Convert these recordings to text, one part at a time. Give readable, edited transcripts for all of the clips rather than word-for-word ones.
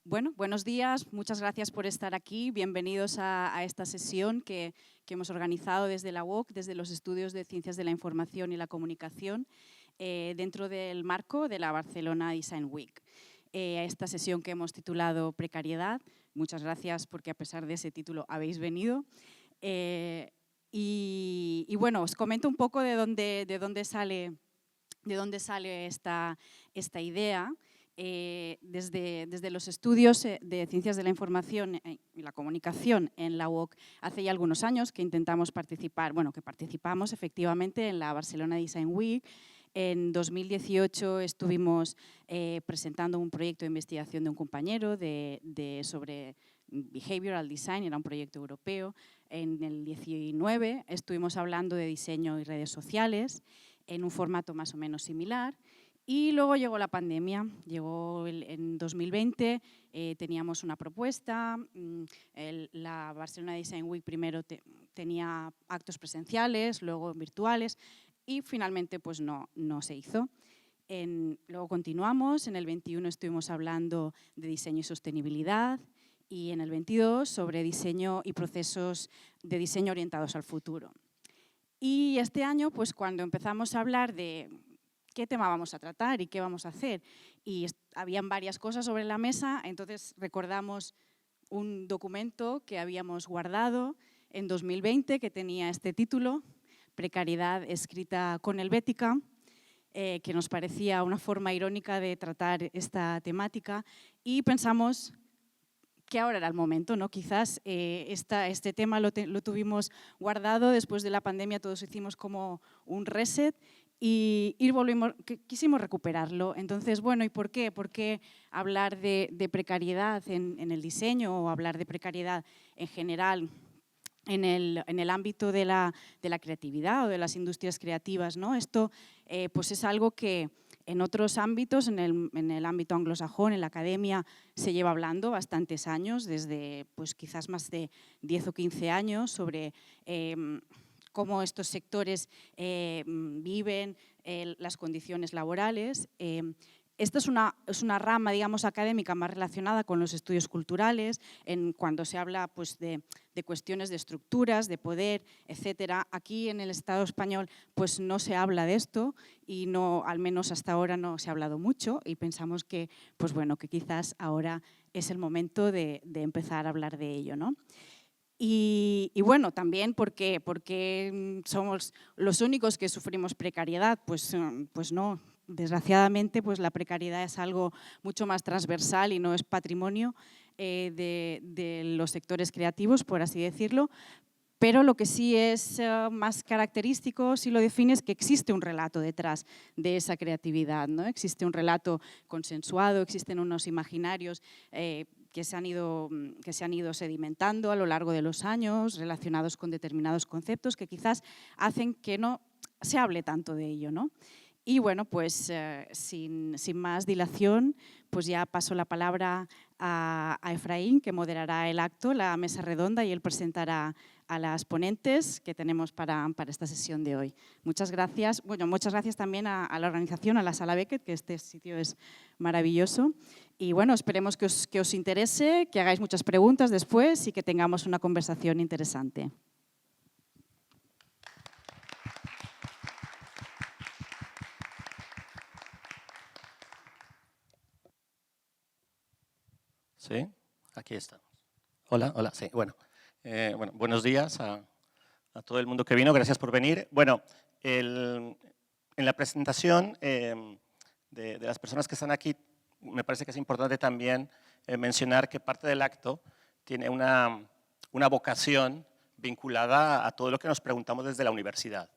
Bueno, buenos días, muchas gracias por estar aquí. Bienvenidos a esta sesión que hemos organizado desde la UOC, desde los estudios de Ciencias de la Información y la Comunicación, dentro del marco de la Barcelona Design Week. Esta sesión que hemos titulado Precariedad. Muchas gracias porque a pesar de ese título habéis venido. Y bueno, os comento un poco de dónde sale esta idea. Desde los estudios de Ciencias de la Información y la Comunicación en la UOC hace ya algunos años que intentamos participar, que participamos efectivamente en la Barcelona Design Week. En 2018 estuvimos presentando un proyecto de investigación de un compañero sobre Behavioral Design, era un proyecto europeo. En el 19 estuvimos hablando de diseño y redes sociales en un formato más o menos similar. Y luego llegó la pandemia, llegó en 2020, teníamos una propuesta, la Barcelona Design Week primero tenía actos presenciales, luego virtuales y finalmente pues no se hizo. Luego continuamos, en el 21 estuvimos hablando de diseño y sostenibilidad y en el 22 sobre diseño y procesos de diseño orientados al futuro. Y este año, pues cuando empezamos a hablar de qué tema vamos a tratar y qué vamos a hacer. Y habían varias cosas sobre la mesa, entonces recordamos un documento que habíamos guardado en 2020 que tenía este título, Precariedad escrita con Helvética, que nos parecía una forma irónica de tratar esta temática y pensamos que ahora era el momento, ¿no? Quizás este tema lo tuvimos guardado, después de la pandemia todos hicimos como un reset y quisimos recuperarlo. Entonces, bueno, ¿y por qué? ¿Por qué hablar de precariedad en el diseño o hablar de precariedad en general en el ámbito de la creatividad o de las industrias creativas, ¿no? Esto pues es algo que en otros ámbitos, en el ámbito anglosajón, en la academia, se lleva hablando bastantes años, desde pues, quizás más de 10 o 15 años, sobre cómo estos sectores viven, las condiciones laborales. Esta es una rama, digamos, académica más relacionada con los estudios culturales, cuando se habla pues, de cuestiones de estructuras, de poder, etcétera. Aquí en el Estado español pues, no se habla de esto y no, al menos hasta ahora no se ha hablado mucho y pensamos que, pues, bueno, que quizás ahora es el momento de empezar a hablar de ello, ¿no? Y bueno, también porque somos los únicos que sufrimos precariedad, pues no. Desgraciadamente, pues la precariedad es algo mucho más transversal y no es patrimonio de los sectores creativos, por así decirlo. Pero lo que sí es más característico, si lo define, es que existe un relato detrás de esa creatividad, ¿no? Existe un relato consensuado, existen unos imaginarios que se han ido sedimentando a lo largo de los años, relacionados con determinados conceptos que quizás hacen que no se hable tanto de ello, ¿no? Y bueno, pues sin más dilación, pues ya paso la palabra a Efraín, que moderará el acto, la mesa redonda, y él presentará a las ponentes que tenemos para esta sesión de hoy. Muchas gracias. Bueno, muchas gracias también a la organización, a la Sala Beckett, que este sitio es maravilloso. Y bueno, esperemos que os interese, que hagáis muchas preguntas después y que tengamos una conversación interesante. Sí, aquí estamos. Hola, sí, bueno. Buenos días a todo el mundo que vino, gracias por venir. Bueno, en la presentación de las personas que están aquí, me parece que es importante también mencionar que parte del acto tiene una vocación vinculada a todo lo que nos preguntamos desde la universidad,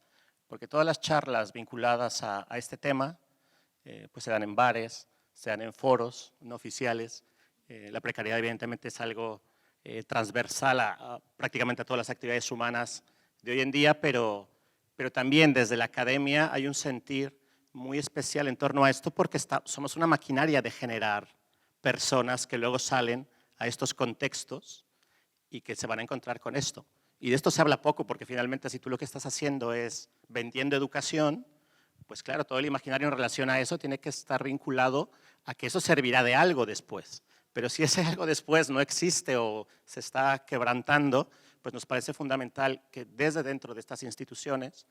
porque todas las charlas vinculadas a este tema pues se dan en bares, se dan en foros no oficiales. La precariedad evidentemente es algo transversal prácticamente a todas las actividades humanas de hoy en día, pero también desde la academia hay un sentir muy especial en torno a esto porque somos una maquinaria de generar personas que luego salen a estos contextos y que se van a encontrar con esto. Y de esto se habla poco, porque finalmente si tú lo que estás haciendo es vendiendo educación, pues claro, todo el imaginario en relación a eso tiene que estar vinculado a que eso servirá de algo después. Pero si ese algo después no existe o se está quebrantando, pues nos parece fundamental que desde dentro de estas instituciones,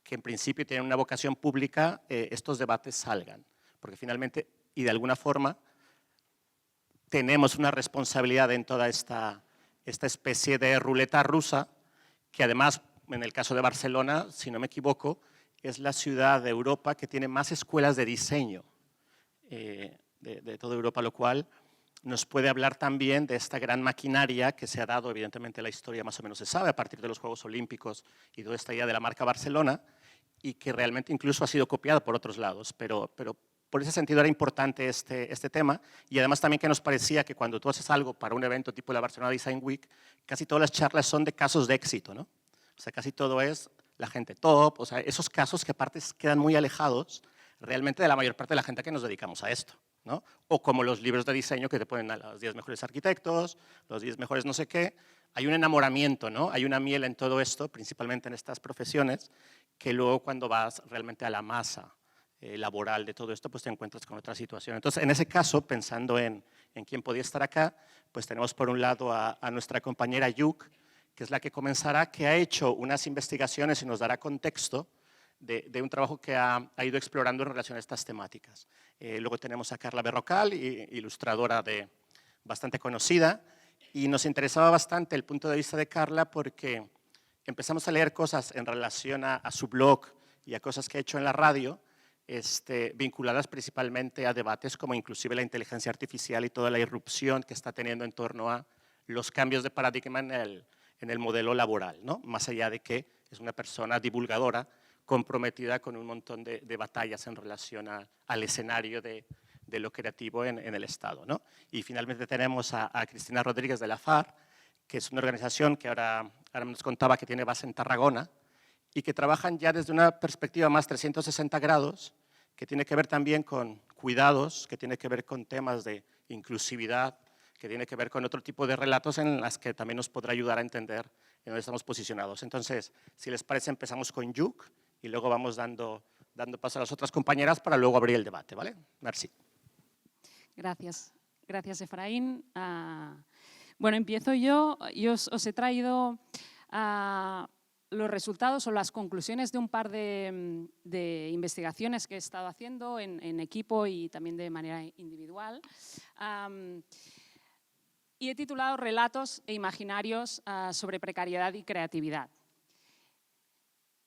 que en principio tienen una vocación pública, estos debates salgan. Porque finalmente, y de alguna forma, tenemos una responsabilidad en toda esta especie de ruleta rusa, que además, en el caso de Barcelona, si no me equivoco, es la ciudad de Europa que tiene más escuelas de diseño de toda Europa, lo cual nos puede hablar también de esta gran maquinaria que se ha dado, evidentemente la historia más o menos se sabe, a partir de los Juegos Olímpicos y toda esta idea de la marca Barcelona, y que realmente incluso ha sido copiada por otros lados, pero por ese sentido era importante este tema, y además también que nos parecía que cuando tú haces algo para un evento tipo la Barcelona Design Week, casi todas las charlas son de casos de éxito, ¿no? O sea, casi todo es la gente top, o sea, esos casos que aparte quedan muy alejados realmente de la mayor parte de la gente que nos dedicamos a esto, ¿no? O como los libros de diseño que te ponen a los 10 mejores arquitectos, los 10 mejores no sé qué. Hay un enamoramiento, ¿no? Hay una miel en todo esto, principalmente en estas profesiones, que luego cuando vas realmente a la masa laboral de todo esto, pues te encuentras con otra situación. Entonces, en ese caso, pensando en quién podía estar acá, pues tenemos por un lado a nuestra compañera Yuk, que es la que comenzará, que ha hecho unas investigaciones y nos dará contexto de un trabajo que ha ido explorando en relación a estas temáticas. Luego tenemos a Carla Berrocal, ilustradora bastante conocida, y nos interesaba bastante el punto de vista de Carla porque empezamos a leer cosas en relación a su blog y a cosas que ha hecho en la radio, vinculadas principalmente a debates como inclusive la inteligencia artificial y toda la irrupción que está teniendo en torno a los cambios de paradigma en el modelo laboral, ¿no? Más allá de que es una persona divulgadora comprometida con un montón de batallas en relación al escenario de lo creativo en el Estado, ¿no? Y finalmente tenemos a Cristina Rodríguez de la FAR, que es una organización que ahora nos contaba que tiene base en Tarragona y que trabajan ya desde una perspectiva más 360 grados, que tiene que ver también con cuidados, que tiene que ver con temas de inclusividad, que tiene que ver con otro tipo de relatos en las que también nos podrá ayudar a entender en dónde estamos posicionados. Entonces, si les parece, empezamos con Yuk y luego vamos dando paso a las otras compañeras para luego abrir el debate, ¿vale? Merci. Gracias. Gracias, Efraín. Bueno, empiezo yo. Yo os he traído los resultados o las conclusiones de un par de investigaciones que he estado haciendo en equipo y también de manera individual. Y he titulado Relatos e imaginarios sobre precariedad y creatividad.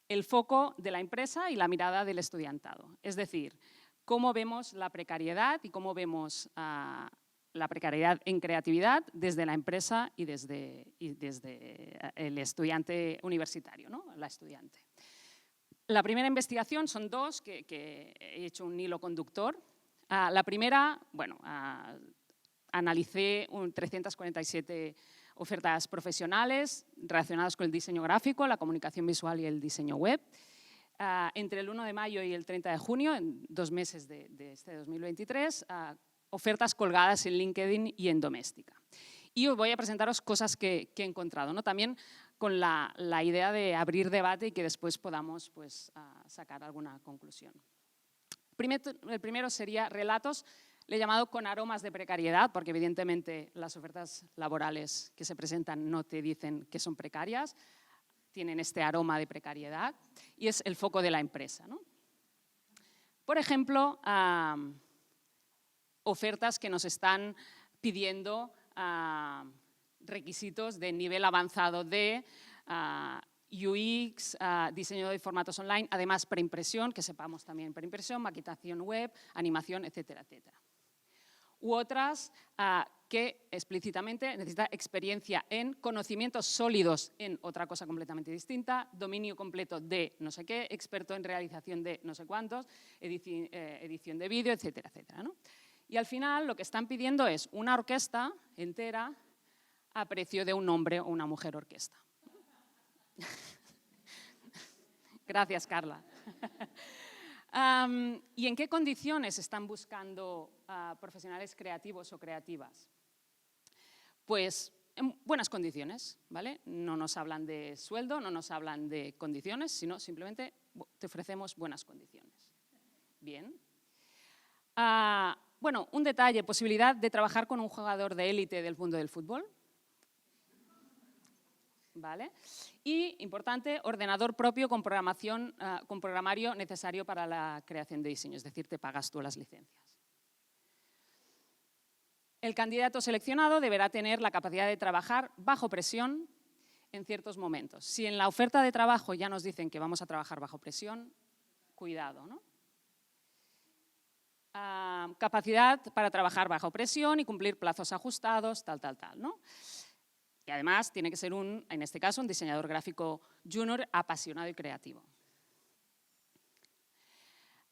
El foco de la empresa y la mirada del estudiantado. Es decir, cómo vemos la precariedad y cómo vemos la precariedad en creatividad desde la empresa y desde el estudiante universitario, ¿no? La estudiante. La primera investigación son dos que he hecho un hilo conductor. La primera, bueno, analicé 347 ofertas profesionales relacionadas con el diseño gráfico, la comunicación visual y el diseño web. Entre el 1 de mayo y el 30 de junio, en 2 meses de este 2023, ofertas colgadas en LinkedIn y en Doméstica. Y os voy a presentaros cosas que he encontrado, ¿no? También con la idea de abrir debate y que después podamos pues, sacar alguna conclusión. El primero sería relatos, le he llamado con aromas de precariedad, porque evidentemente las ofertas laborales que se presentan no te dicen que son precarias, tienen este aroma de precariedad y es el foco de la empresa, ¿no? Por ejemplo, ofertas que nos están pidiendo requisitos de nivel avanzado de UX, diseño de formatos online, además preimpresión, que sepamos también preimpresión, maquetación web, animación, etcétera, etcétera. U otras que explícitamente necesita experiencia en conocimientos sólidos en otra cosa completamente distinta, dominio completo de no sé qué, experto en realización de no sé cuántos, edición de vídeo, etcétera, etcétera, ¿no? Y al final lo que están pidiendo es una orquesta entera a precio de un hombre o una mujer orquesta. Gracias, Carla. ¿Y en qué condiciones están buscando profesionales creativos o creativas? Pues en buenas condiciones, ¿vale? No nos hablan de sueldo, no nos hablan de condiciones, sino simplemente te ofrecemos buenas condiciones. Bien. Bueno, un detalle, posibilidad de trabajar con un jugador de élite del mundo del fútbol. ¿Vale? Y, importante, ordenador propio con programación, con programario necesario para la creación de diseño, es decir, te pagas tú las licencias. El candidato seleccionado deberá tener la capacidad de trabajar bajo presión en ciertos momentos. Si en la oferta de trabajo ya nos dicen que vamos a trabajar bajo presión, cuidado, ¿no? Capacidad para trabajar bajo presión y cumplir plazos ajustados, tal, ¿no? Y además tiene que ser, en este caso, un diseñador gráfico junior apasionado y creativo.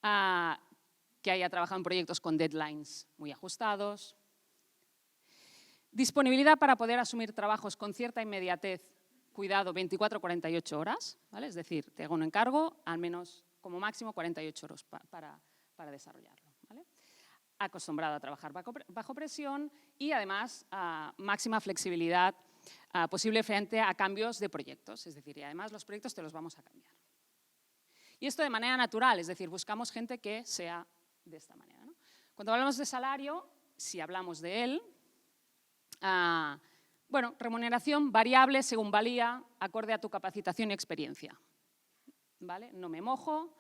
Que haya trabajado en proyectos con deadlines muy ajustados. Disponibilidad para poder asumir trabajos con cierta inmediatez, cuidado, 24 o 48 horas, ¿vale? Es decir, te hago un encargo, al menos como máximo 48 horas para desarrollarlo. ¿Vale? Acostumbrado a trabajar bajo presión y además máxima flexibilidad posible frente a cambios de proyectos, es decir, y además los proyectos te los vamos a cambiar. Y esto de manera natural, es decir, buscamos gente que sea de esta manera, ¿no? Cuando hablamos de salario, si hablamos de él, bueno, remuneración variable según valía, acorde a tu capacitación y experiencia. ¿Vale? No me mojo,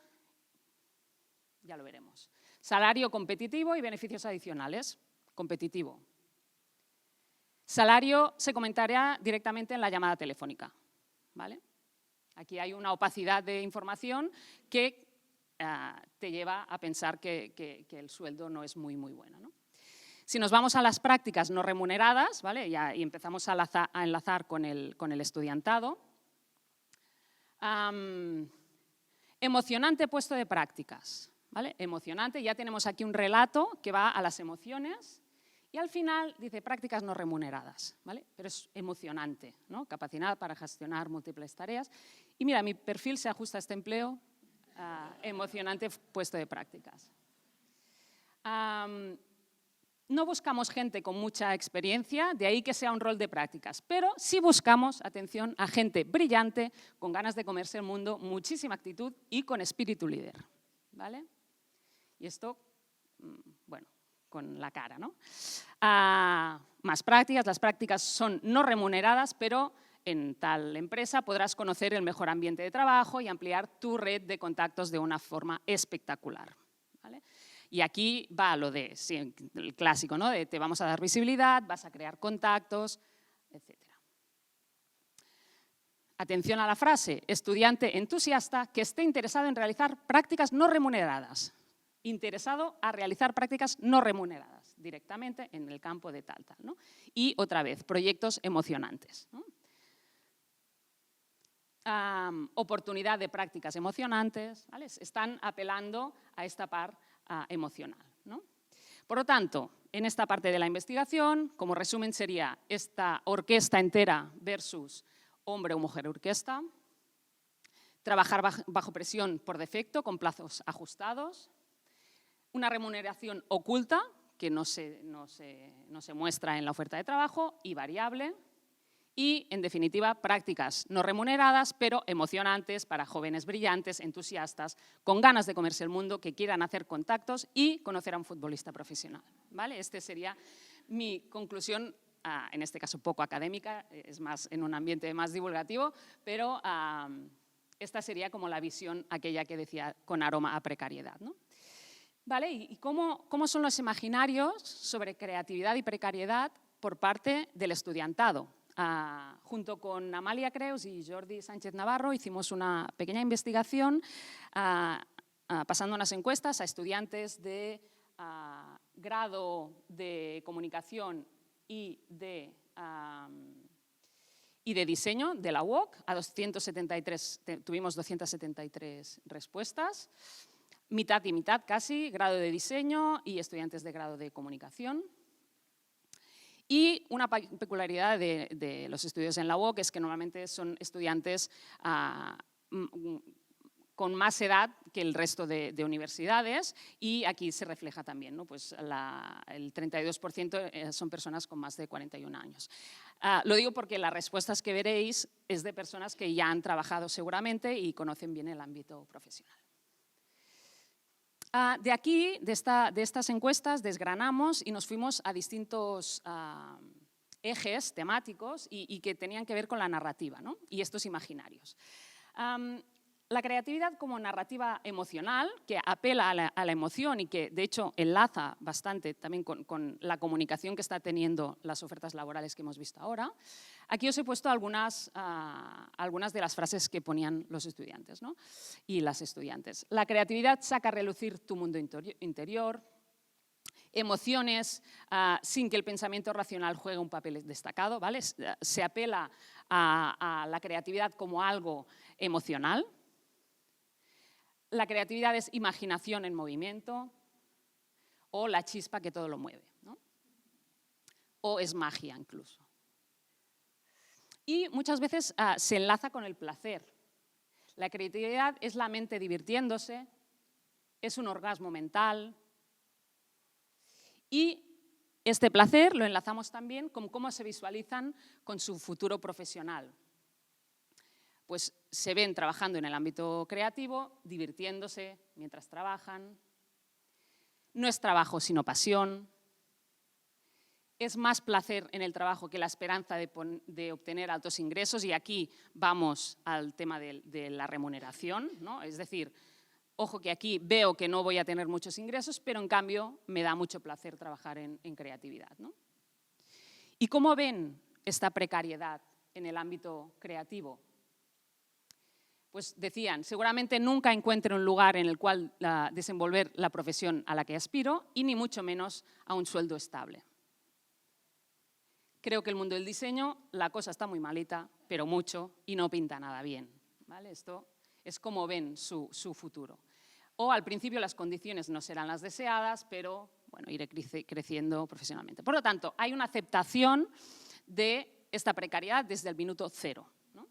ya lo veremos. Salario competitivo y beneficios adicionales. Competitivo. Salario se comentará directamente en la llamada telefónica. ¿Vale? Aquí hay una opacidad de información que te lleva a pensar que el sueldo no es muy bueno, ¿no? Si nos vamos a las prácticas no remuneradas, ¿vale? Y empezamos a enlazar con el estudiantado. Emocionante puesto de prácticas, ¿vale? Emocionante, ya tenemos aquí un relato que va a las emociones y al final dice prácticas no remuneradas, ¿vale? Pero es emocionante, ¿no? Capacidad para gestionar múltiples tareas. Y mira, mi perfil se ajusta a este empleo, emocionante puesto de prácticas. No buscamos gente con mucha experiencia, de ahí que sea un rol de prácticas, pero sí buscamos, atención, a gente brillante, con ganas de comerse el mundo, muchísima actitud y con espíritu líder, ¿vale? Y esto, bueno, con la cara, ¿no? Más prácticas, las prácticas son no remuneradas, pero en tal empresa podrás conocer el mejor ambiente de trabajo y ampliar tu red de contactos de una forma espectacular, ¿vale? Y aquí va lo de, sí, el clásico, ¿no? De te vamos a dar visibilidad, vas a crear contactos, etc. Atención a la frase, estudiante entusiasta que esté interesado en realizar prácticas no remuneradas. Interesado a realizar prácticas no remuneradas, directamente en el campo de tal, ¿no? Y otra vez, proyectos emocionantes, ¿no? Oportunidad de prácticas emocionantes, ¿vale? Están apelando a esta parte emocional, ¿no? Por lo tanto, en esta parte de la investigación, como resumen sería esta orquesta entera versus hombre o mujer orquesta, trabajar bajo presión por defecto, con plazos ajustados, una remuneración oculta, que no se muestra en la oferta de trabajo, y variable, y, en definitiva, prácticas no remuneradas, pero emocionantes para jóvenes brillantes, entusiastas, con ganas de comerse el mundo, que quieran hacer contactos y conocer a un futbolista profesional, ¿vale? Este sería mi conclusión, en este caso poco académica, es más en un ambiente más divulgativo, pero esta sería como la visión aquella que decía con aroma a precariedad, ¿no? ¿Vale? ¿Y cómo son los imaginarios sobre creatividad y precariedad por parte del estudiantado? Junto con Amalia Creus y Jordi Sánchez Navarro hicimos una pequeña investigación pasando unas encuestas a estudiantes de grado de comunicación y de diseño de la UOC. Tuvimos 273 respuestas, mitad y mitad casi, grado de diseño y estudiantes de grado de comunicación. Y una peculiaridad de los estudios en la UOC es que normalmente son estudiantes con más edad que el resto de universidades y aquí se refleja también, ¿no? Pues el 32% son personas con más de 41 años. Lo digo porque las respuestas que veréis es de personas que ya han trabajado seguramente y conocen bien el ámbito profesional. De aquí, de estas encuestas, desgranamos y nos fuimos a distintos ejes temáticos y que tenían que ver con la narrativa, ¿no? Y estos imaginarios. La creatividad como narrativa emocional, que apela a la emoción y que, de hecho, enlaza bastante también con la comunicación que está teniendo las ofertas laborales que hemos visto ahora. Aquí os he puesto algunas de las frases que ponían los estudiantes, ¿no? Y las estudiantes. La creatividad saca a relucir tu mundo interior, emociones sin que el pensamiento racional juegue un papel destacado, ¿vale? Se apela a la creatividad como algo emocional. La creatividad es imaginación en movimiento o la chispa que todo lo mueve, ¿no? O es magia incluso. Y muchas veces se enlaza con el placer. La creatividad es la mente divirtiéndose, es un orgasmo mental y este placer lo enlazamos también con cómo se visualizan con su futuro profesional. Pues se ven trabajando en el ámbito creativo, divirtiéndose mientras trabajan. No es trabajo sino pasión. Es más placer en el trabajo que la esperanza de obtener altos ingresos y aquí vamos al tema de la remuneración, ¿no? Es decir, ojo que aquí veo que no voy a tener muchos ingresos, pero en cambio me da mucho placer trabajar en creatividad, ¿no? ¿Y cómo ven esta precariedad en el ámbito creativo? Pues decían, seguramente nunca encuentro un lugar en el cual desenvolver la profesión a la que aspiro y ni mucho menos a un sueldo estable. Creo que el mundo del diseño, la cosa está muy malita, pero mucho, y no pinta nada bien, ¿vale? Esto es como ven su futuro. O al principio las condiciones no serán las deseadas, pero bueno, iré creciendo profesionalmente. Por lo tanto, hay una aceptación de esta precariedad desde el minuto cero, ¿no?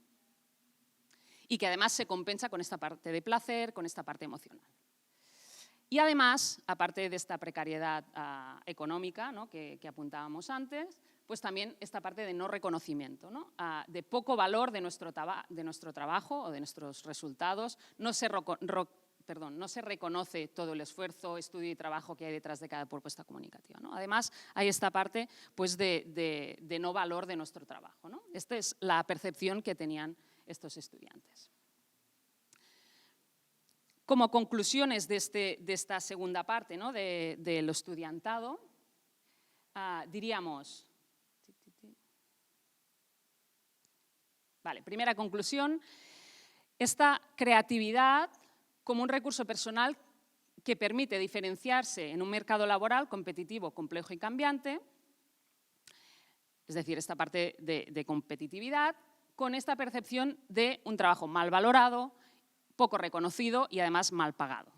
Y que además se compensa con esta parte de placer, con esta parte emocional. Y además, aparte de esta precariedad económica, ¿no? que apuntábamos antes, pues también esta parte de no reconocimiento, ¿no? De poco valor de nuestro trabajo o de nuestros resultados. No se reconoce todo el esfuerzo, estudio y trabajo que hay detrás de cada propuesta comunicativa, ¿no? Además, hay esta parte pues, de no valor de nuestro trabajo, ¿no? Esta es la percepción que tenían estos estudiantes. Como conclusiones de esta segunda parte, ¿no? Del estudiantado, diríamos, vale, primera conclusión, esta creatividad como un recurso personal que permite diferenciarse en un mercado laboral competitivo, complejo y cambiante, es decir, esta parte de competitividad, con esta percepción de un trabajo mal valorado, poco reconocido y además mal pagado.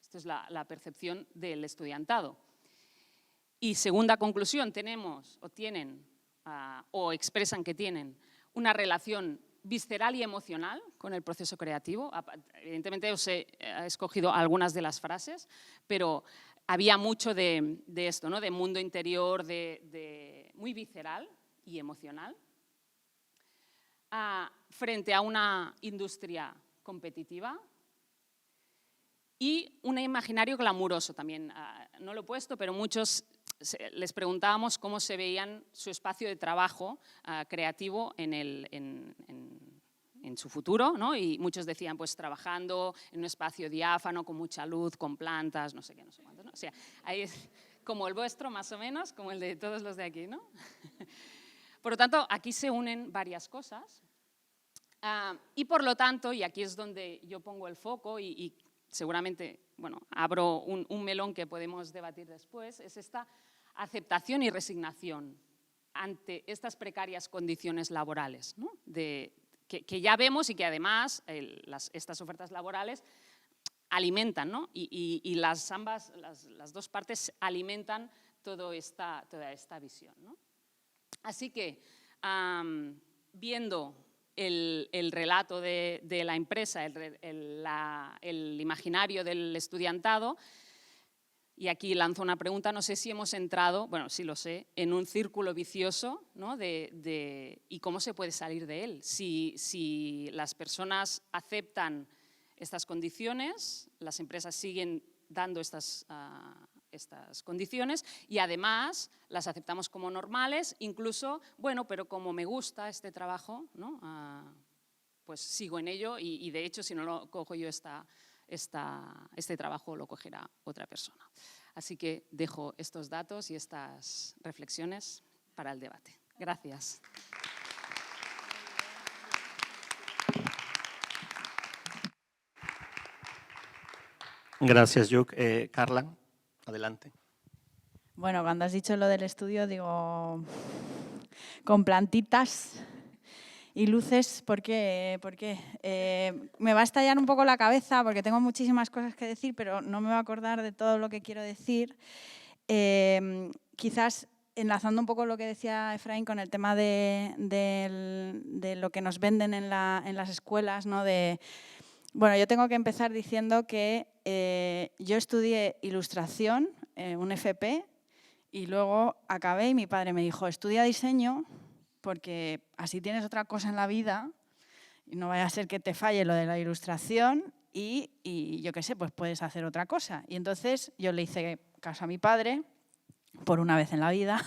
Esta es la percepción del estudiantado. Y segunda conclusión, tienen o expresan que tienen una relación visceral y emocional con el proceso creativo. Evidentemente os he escogido algunas de las frases, pero había mucho de esto, ¿no? De mundo interior, muy visceral y emocional, frente a una industria competitiva y un imaginario glamuroso también. No lo he puesto, pero muchos les preguntábamos cómo se veían su espacio de trabajo creativo en su futuro, ¿no? Y muchos decían, pues trabajando en un espacio diáfano, con mucha luz, con plantas, no sé qué, no sé cuánto, ¿no? O sea, ahí es como el vuestro, más o menos, como el de todos los de aquí, ¿no? Por lo tanto, aquí se unen varias cosas. Y por lo tanto, y aquí es donde yo pongo el foco y seguramente, bueno, abro un melón que podemos debatir después, es esta aceptación y resignación ante estas precarias condiciones laborales, ¿no? Que ya vemos y que además estas ofertas laborales alimentan, ¿no? Y las dos partes alimentan toda esta visión, ¿no? Así que, viendo el relato de la empresa, el imaginario del estudiantado, Y aquí lanzo una pregunta, no sé si hemos entrado, bueno, sí lo sé, en un círculo vicioso, ¿no? ¿Y cómo se puede salir de él? Si las personas aceptan estas condiciones, las empresas siguen dando estas condiciones y además las aceptamos como normales, incluso, bueno, pero como me gusta este trabajo, ¿no? Pues sigo en ello y de hecho si no lo cojo yo este trabajo lo cogerá otra persona. Así que dejo estos datos y estas reflexiones para el debate. Gracias. Gracias, Yuk. Carla, adelante. Bueno, cuando has dicho lo del estudio, digo, con plantitas y luces, ¿por qué? Me va a estallar un poco la cabeza porque tengo muchísimas cosas que decir, pero no me voy a acordar de todo lo que quiero decir. Quizás enlazando un poco lo que decía Efraín con el tema de lo que nos venden en las escuelas, ¿no? Bueno, yo tengo que empezar diciendo que yo estudié ilustración, un FP, y luego acabé y mi padre me dijo, estudia diseño porque así tienes otra cosa en la vida y no vaya a ser que te falle lo de la ilustración y yo qué sé, pues puedes hacer otra cosa. Y entonces yo le hice caso a mi padre, por una vez en la vida,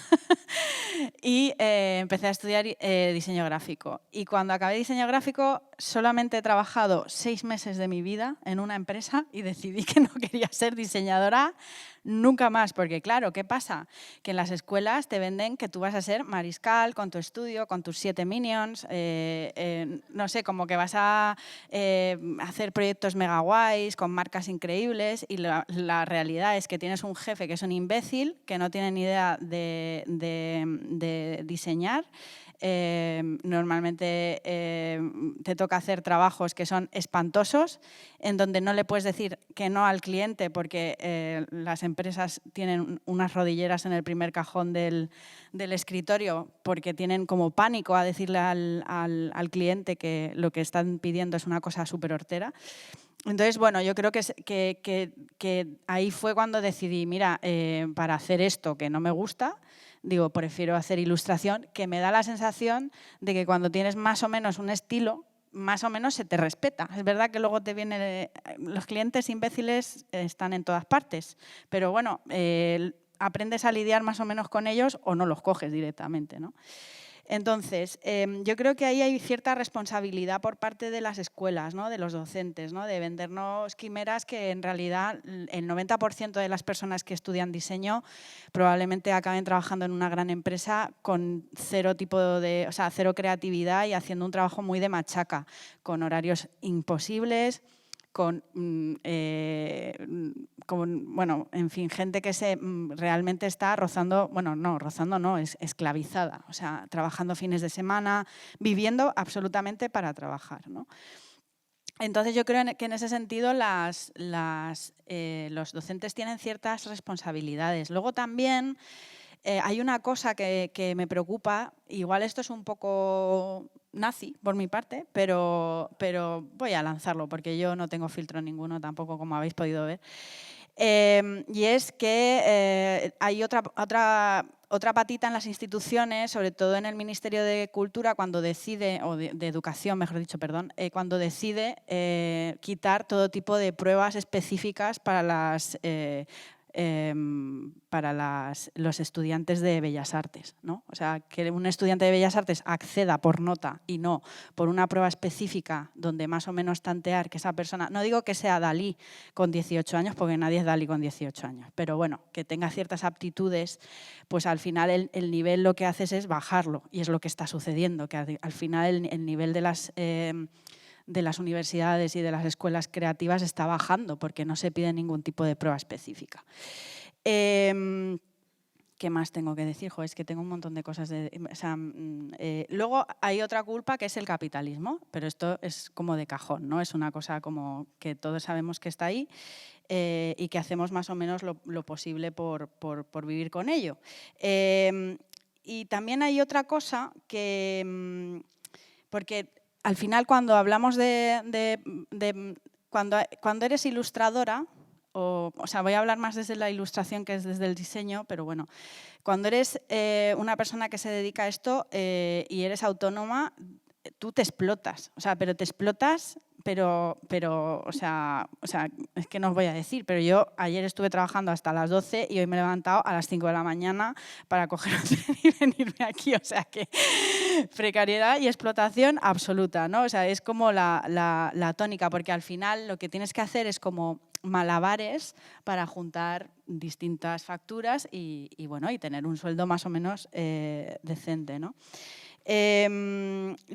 y empecé a estudiar diseño gráfico. Y cuando acabé diseño gráfico solamente he trabajado 6 meses de mi vida en una empresa y decidí que no quería ser diseñadora nunca más, porque claro, ¿qué pasa? Que en las escuelas te venden que tú vas a ser mariscal con tu estudio, con tus 7 minions, no sé, como que vas a hacer proyectos mega guays, con marcas increíbles y la realidad es que tienes un jefe que es un imbécil, que no tiene ni idea de diseñar. Normalmente te toca hacer trabajos que son espantosos, en donde no le puedes decir que no al cliente porque las empresas tienen unas rodilleras en el primer cajón del escritorio porque tienen como pánico a decirle al cliente que lo que están pidiendo es una cosa súper hortera. Entonces, bueno, yo creo que ahí fue cuando decidí, mira, para hacer esto que no me gusta, digo, prefiero hacer ilustración, que me da la sensación de que cuando tienes más o menos un estilo, más o menos se te respeta. Es verdad que luego te viene... Los clientes imbéciles están en todas partes, pero bueno, aprendes a lidiar más o menos con ellos o no los coges directamente, ¿no? Entonces, yo creo que ahí hay cierta responsabilidad por parte de las escuelas, ¿no? De los docentes, ¿no? De vendernos quimeras que en realidad el 90% de las personas que estudian diseño probablemente acaben trabajando en una gran empresa con cero creatividad y haciendo un trabajo muy de machaca, con horarios imposibles, con bueno, en fin, gente que realmente está rozando, bueno, no, es esclavizada, o sea, trabajando fines de semana, viviendo absolutamente para trabajar, ¿no? Entonces yo creo que en ese sentido los docentes tienen ciertas responsabilidades. Luego también hay una cosa que me preocupa, igual esto es un poco nazi por mi parte, pero voy a lanzarlo porque yo no tengo filtro ninguno tampoco, como habéis podido ver. Y es que hay otra patita en las instituciones, sobre todo en el Ministerio de Cultura, cuando decide, o de Educación, mejor dicho, perdón, cuando decide quitar todo tipo de pruebas específicas para los estudiantes de Bellas Artes, ¿no? O sea, que un estudiante de Bellas Artes acceda por nota y no por una prueba específica donde más o menos tantear que esa persona, no digo que sea Dalí con 18 años, porque nadie es Dalí con 18 años, pero bueno, que tenga ciertas aptitudes, pues al final el nivel lo que haces es bajarlo y es lo que está sucediendo, que al final el nivel de las universidades y de las escuelas creativas está bajando porque no se pide ningún tipo de prueba específica. ¿Qué más tengo que decir? Es que tengo un montón de cosas. Luego hay otra culpa que es el capitalismo, pero esto es como de cajón, ¿no? Es una cosa como que todos sabemos que está ahí y que hacemos más o menos lo posible por vivir con ello. Y también hay otra cosa que... porque al final, cuando hablamos cuando eres ilustradora o sea, voy a hablar más desde la ilustración que es desde el diseño, pero bueno, cuando eres una persona que se dedica a esto y eres autónoma, tú te explotas, o sea, pero te explotas, pero o sea, es que no os voy a decir, pero yo ayer estuve trabajando hasta las 12 y hoy me he levantado a las 5 de la mañana para coger un tren y venirme aquí, o sea que precariedad y explotación absoluta, ¿no? O sea, es como la tónica, porque al final lo que tienes que hacer es como malabares para juntar distintas facturas y bueno, y tener un sueldo más o menos decente, ¿no?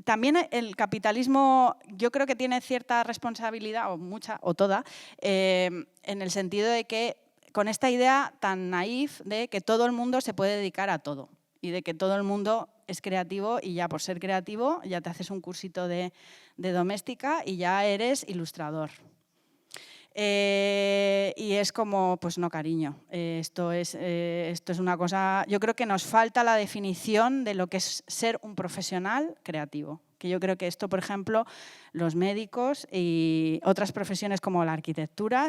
También el capitalismo yo creo que tiene cierta responsabilidad, o mucha, o toda, en el sentido de que con esta idea tan naif de que todo el mundo se puede dedicar a todo y de que todo el mundo es creativo y ya por ser creativo ya te haces un cursito de doméstica y ya eres ilustrador. Y es como, pues no, cariño, esto es una cosa, yo creo que nos falta la definición de lo que es ser un profesional creativo. Que yo creo que esto, por ejemplo, los médicos y otras profesiones como la arquitectura,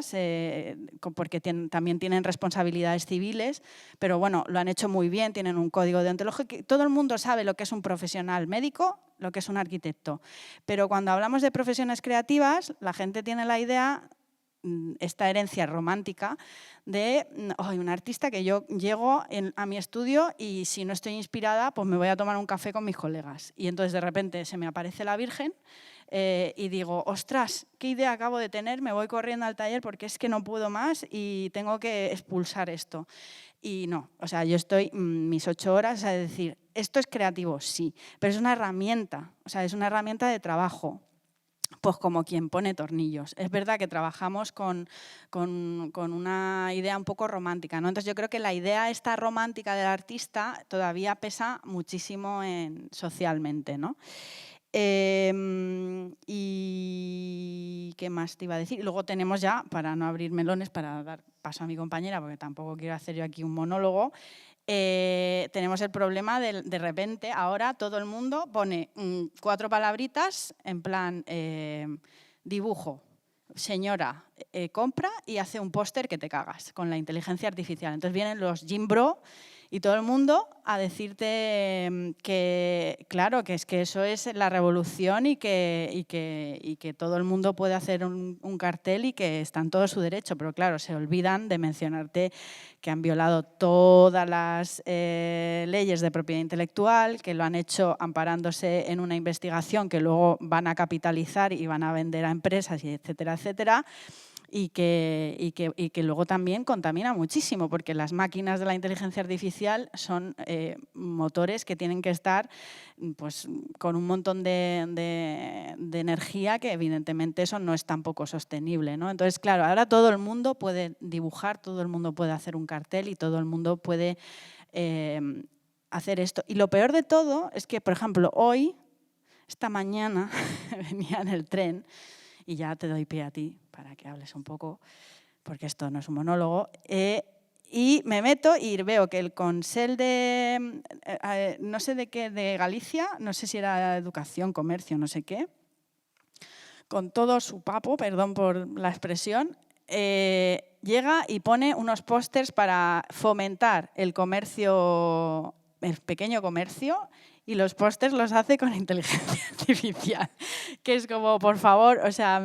porque también tienen responsabilidades civiles, pero bueno, lo han hecho muy bien, tienen un código deontológico. Todo el mundo sabe lo que es un profesional médico, lo que es un arquitecto. Pero cuando hablamos de profesiones creativas, la gente tiene la idea, esta herencia romántica de un artista que yo llego a mi estudio y si no estoy inspirada, pues me voy a tomar un café con mis colegas. Y entonces de repente se me aparece la Virgen y digo, ostras, qué idea acabo de tener, me voy corriendo al taller porque es que no puedo más y tengo que expulsar esto. Y no, o sea, yo estoy mis 8 horas a decir, esto es creativo, sí, pero es una herramienta, o sea, es una herramienta de trabajo. Pues como quien pone tornillos. Es verdad que trabajamos con una idea un poco romántica, ¿no? Entonces yo creo que la idea esta romántica del artista todavía pesa muchísimo socialmente, ¿no? ¿Y qué más te iba a decir? Luego tenemos ya, para no abrir melones, para dar paso a mi compañera, porque tampoco quiero hacer yo aquí un monólogo, tenemos el problema de repente, ahora todo el mundo pone 4 palabritas en plan dibujo, señora, compra y hace un póster que te cagas con la inteligencia artificial. Entonces vienen los Jim Bro y todo el mundo a decirte que, claro, que es que eso es la revolución y que todo el mundo puede hacer un cartel y que está en todo su derecho. Pero claro, se olvidan de mencionarte que han violado todas las leyes de propiedad intelectual, que lo han hecho amparándose en una investigación que luego van a capitalizar y van a vender a empresas, y etcétera, etcétera. Y que luego también contamina muchísimo, porque las máquinas de la inteligencia artificial son motores que tienen que estar pues, con un montón de energía que evidentemente eso no es tampoco sostenible, ¿no? Entonces, claro, ahora todo el mundo puede dibujar, todo el mundo puede hacer un cartel y todo el mundo puede hacer esto. Y lo peor de todo es que, por ejemplo, hoy, esta mañana, venía en el tren, y ya te doy pie a ti para que hables un poco, porque esto no es un monólogo, y me meto y veo que el Consell de, no sé de qué, de Galicia, no sé si era educación, comercio, no sé qué, con todo su papo, perdón por la expresión, llega y pone unos pósters para fomentar el comercio, el pequeño comercio, y los pósters los hace con inteligencia artificial, que es como, por favor, o sea,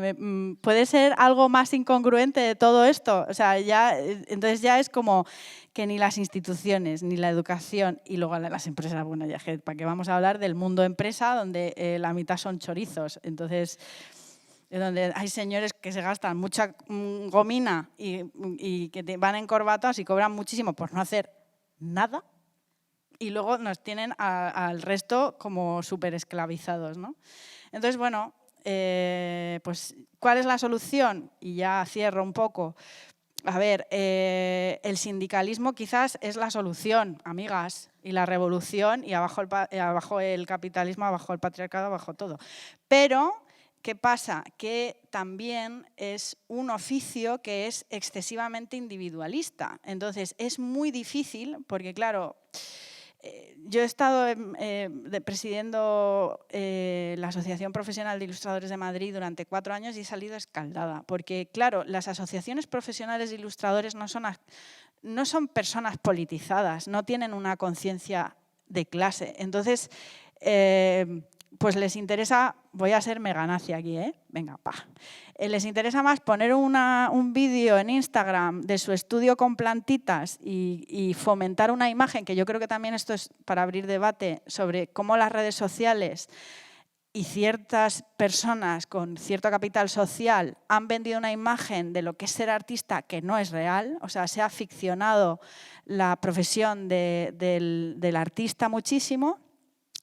¿puede ser algo más incongruente de todo esto? O sea, entonces ya es como que ni las instituciones, ni la educación, y luego las empresas, bueno, ya para qué vamos a hablar del mundo empresa, donde la mitad son chorizos, entonces donde hay señores que se gastan mucha gomina y que van encorbatados y cobran muchísimo por no hacer nada, y luego nos tienen al resto como súper esclavizados, ¿no? Entonces, bueno, pues, ¿cuál es la solución? Y ya cierro un poco. A ver, el sindicalismo quizás es la solución, amigas, y la revolución, y abajo el capitalismo, abajo el patriarcado, abajo todo. Pero, ¿qué pasa? Que también es un oficio que es excesivamente individualista. Entonces, es muy difícil, porque claro, Yo he estado presidiendo la Asociación Profesional de Ilustradores de Madrid durante 4 años y he salido escaldada, porque claro, las asociaciones profesionales de ilustradores no son personas politizadas, no tienen una conciencia de clase. Entonces, pues les interesa, voy a ser mega nazi aquí, venga, pa. Les interesa más poner un vídeo en Instagram de su estudio con plantitas y fomentar una imagen, que yo creo que también esto es para abrir debate sobre cómo las redes sociales y ciertas personas con cierto capital social han vendido una imagen de lo que es ser artista que no es real, o sea, se ha ficcionado la profesión del artista muchísimo.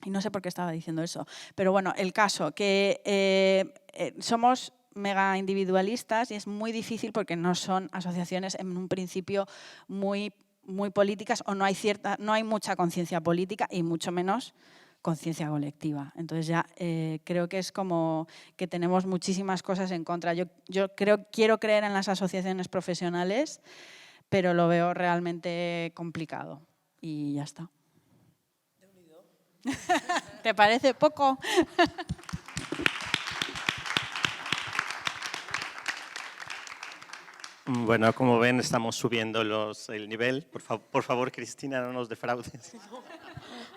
Y no sé por qué estaba diciendo eso, pero bueno, el caso, que somos mega individualistas y es muy difícil porque no son asociaciones en un principio muy políticas o no hay mucha conciencia política y mucho menos conciencia colectiva. Entonces ya creo que es como que tenemos muchísimas cosas en contra. Yo quiero creer en las asociaciones profesionales, pero lo veo realmente complicado y ya está. ¿Te parece poco? Bueno, como ven, estamos subiendo el nivel. Por favor, Cristina, no nos defraudes.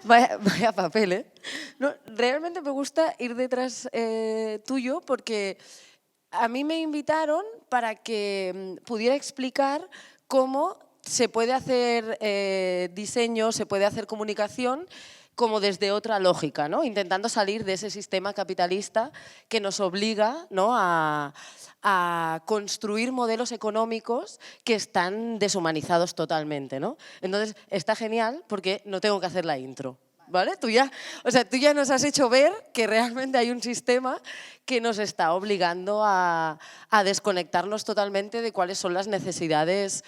Vaya papel, ¿eh? No, realmente me gusta ir detrás tuyo porque a mí me invitaron para que pudiera explicar cómo se puede hacer diseño, se puede hacer comunicación como desde otra lógica, ¿no? Intentando salir de ese sistema capitalista que nos obliga, ¿no?, a construir modelos económicos que están deshumanizados totalmente, ¿no? Entonces, está genial porque no tengo que hacer la intro, ¿vale? Tú ya nos has hecho ver que realmente hay un sistema que nos está obligando a desconectarnos totalmente de cuáles son las necesidades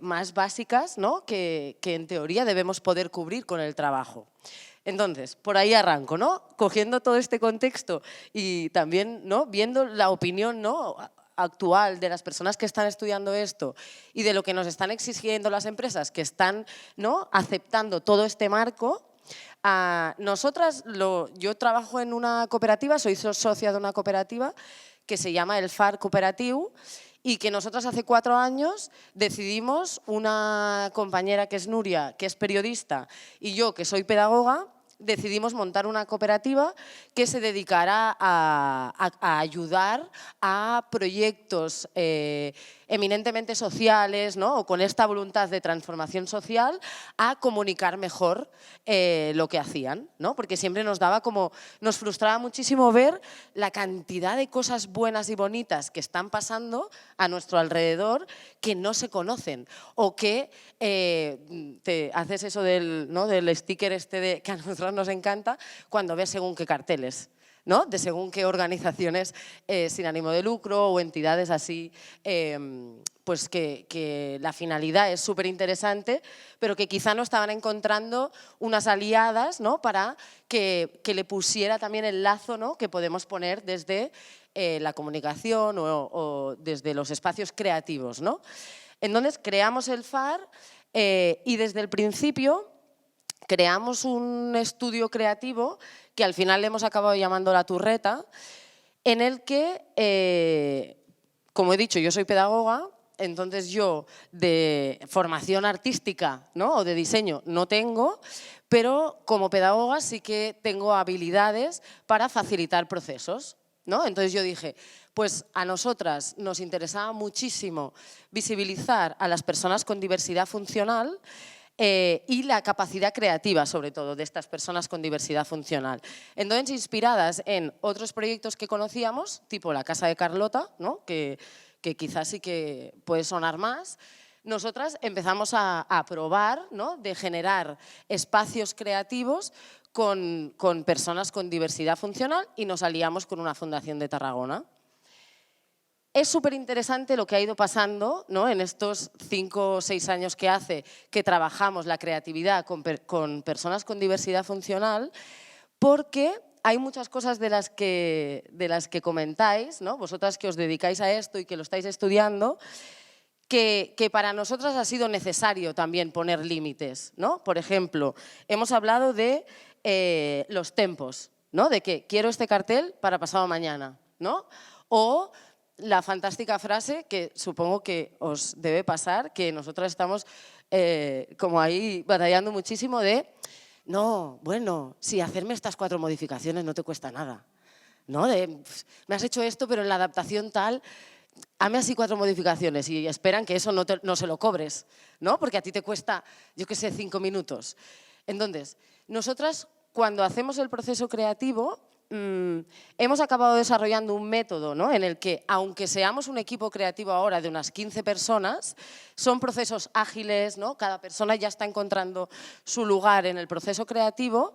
más básicas, ¿no?, que en teoría debemos poder cubrir con el trabajo. Entonces, por ahí arranco, ¿no? Cogiendo todo este contexto y también, ¿no?, viendo la opinión, ¿no?, actual de las personas que están estudiando esto y de lo que nos están exigiendo las empresas que están, ¿no?, aceptando todo este marco. Nosotras, yo trabajo en una cooperativa, soy socia de una cooperativa que se llama el FAR Cooperativo y que nosotras hace 4 años decidimos, una compañera que es Nuria, que es periodista, y yo, que soy pedagoga, decidimos montar una cooperativa que se dedicará a ayudar a proyectos eminentemente sociales, ¿no?, o con esta voluntad de transformación social, a comunicar mejor lo que hacían, ¿no? Porque siempre nos frustraba muchísimo ver la cantidad de cosas buenas y bonitas que están pasando a nuestro alrededor que no se conocen, o que te haces eso del sticker que a nosotros nos encanta cuando ves según qué carteles, ¿no?, de según qué organizaciones sin ánimo de lucro o entidades así, pues que la finalidad es súper interesante, pero que quizá no estaban encontrando unas aliadas, ¿no?, para que le pusiera también el lazo, ¿no?, que podemos poner desde la comunicación o desde los espacios creativos, ¿no? Entonces creamos el FAR y desde el principio creamos un estudio creativo que al final le hemos acabado llamando La Turreta, en el que, como he dicho, yo soy pedagoga, entonces yo de formación artística, ¿no?, o de diseño no tengo, pero como pedagoga sí que tengo habilidades para facilitar procesos, ¿no? Entonces yo dije, pues a nosotras nos interesaba muchísimo visibilizar a las personas con diversidad funcional y la capacidad creativa, sobre todo, de estas personas con diversidad funcional. Entonces, inspiradas en otros proyectos que conocíamos, tipo la Casa de Carlota, ¿no?, que quizás sí que puede sonar más, nosotras empezamos a probar, ¿no?, de generar espacios creativos con personas con diversidad funcional y nos aliamos con una fundación de Tarragona. Es súper interesante lo que ha ido pasando, ¿no?, en estos 5 o 6 años que hace que trabajamos la creatividad con personas con diversidad funcional, porque hay muchas cosas de las que comentáis, ¿no?, vosotras que os dedicáis a esto y que lo estáis estudiando, que para nosotras ha sido necesario también poner límites, ¿no? Por ejemplo, hemos hablado de los tempos, ¿no? De que quiero este cartel para pasado mañana, ¿no? O la fantástica frase que supongo que os debe pasar, que nosotras estamos como ahí batallando muchísimo de, no, bueno, sí, hacerme estas 4 modificaciones no te cuesta nada, ¿no? Me has hecho esto, pero en la adaptación tal, hazme así 4 modificaciones y esperan que eso no se lo cobres, ¿no? Porque a ti te cuesta, yo qué sé, 5 minutos. Entonces, nosotras cuando hacemos el proceso creativo, hemos acabado desarrollando un método, ¿no? En el que, aunque seamos un equipo creativo ahora de unas 15 personas, son procesos ágiles, ¿no? Cada persona ya está encontrando su lugar en el proceso creativo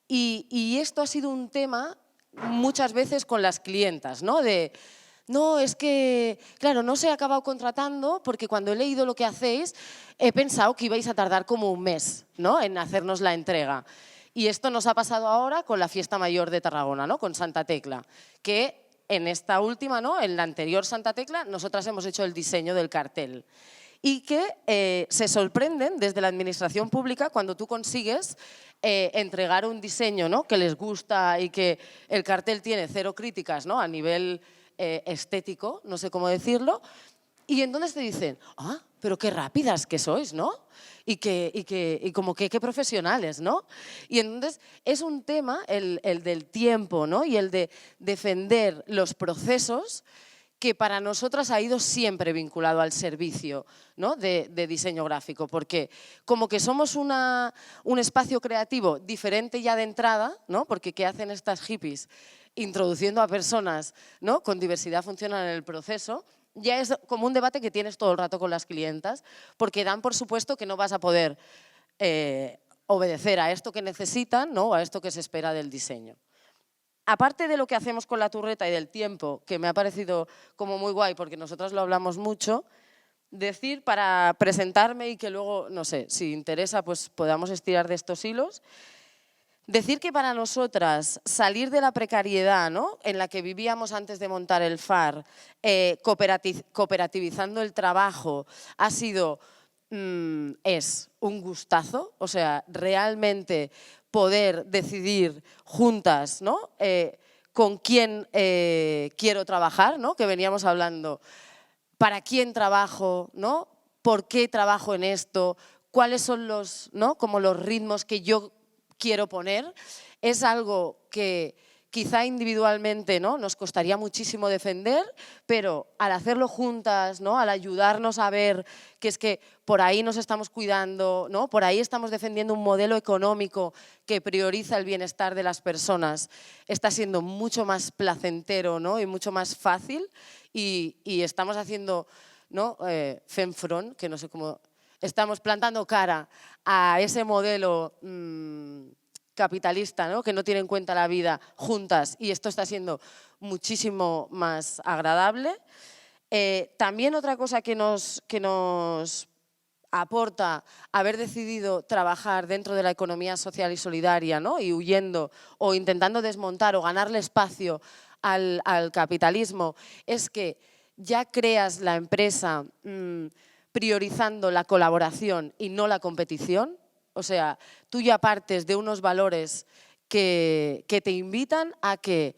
y esto ha sido un tema muchas veces con las clientas, ¿no? No, es que, claro, no se ha acabado contratando porque cuando he leído lo que hacéis he pensado que ibais a tardar como un mes, ¿no? En hacernos la entrega. Y esto nos ha pasado ahora con la Fiesta Mayor de Tarragona, ¿no? Con Santa Tecla, que en esta última, ¿no? En la anterior Santa Tecla, nosotras hemos hecho el diseño del cartel. Y que se sorprenden desde la administración pública cuando tú consigues entregar un diseño, ¿no? Que les gusta y que el cartel tiene 0 críticas, ¿no? A nivel estético, no sé cómo decirlo, y entonces te dicen, ah, pero qué rápidas que sois, ¿no? Y como que qué profesionales, ¿no? Y entonces es un tema, el del tiempo, ¿no? Y el de defender los procesos que para nosotras ha ido siempre vinculado al servicio, ¿no? de diseño gráfico, porque como que somos un espacio creativo diferente ya de entrada, ¿no? Porque ¿qué hacen estas hippies? Introduciendo a personas, ¿no? Con diversidad funcional en el proceso, ya es como un debate que tienes todo el rato con las clientas, porque dan por supuesto que no vas a poder obedecer a esto que necesitan, ¿no? A esto que se espera del diseño. Aparte de lo que hacemos con la turreta y del tiempo, que me ha parecido como muy guay, porque nosotras lo hablamos mucho, decir para presentarme y que luego, no sé, si interesa, pues podamos estirar de estos hilos, decir que para nosotras salir de la precariedad, ¿no? En la que vivíamos antes de montar el FAR, cooperativizando el trabajo, ha sido, es un gustazo, o sea, realmente poder decidir juntas, ¿no? Con quién quiero trabajar, ¿no? Que veníamos hablando, para quién trabajo, ¿no? ¿Por qué trabajo en esto? ¿Cuáles son los, ¿no? Como los ritmos que yo quiero poner? Es algo que quizá individualmente, ¿no? Nos costaría muchísimo defender, pero al hacerlo juntas, ¿no? Al ayudarnos a ver que es que por ahí nos estamos cuidando, ¿no? Por ahí estamos defendiendo un modelo económico que prioriza el bienestar de las personas, está siendo mucho más placentero, ¿no? Y mucho más fácil y estamos haciendo, ¿no? Femfront, que no sé cómo, estamos plantando cara a ese modelo capitalista, ¿no? Que no tiene en cuenta la vida juntas, y esto está siendo muchísimo más agradable. También otra cosa que nos aporta haber decidido trabajar dentro de la economía social y solidaria, ¿no? Y huyendo o intentando desmontar o ganarle espacio al capitalismo, es que ya creas la empresa priorizando la colaboración y no la competición. O sea, tú ya partes de unos valores que te invitan a que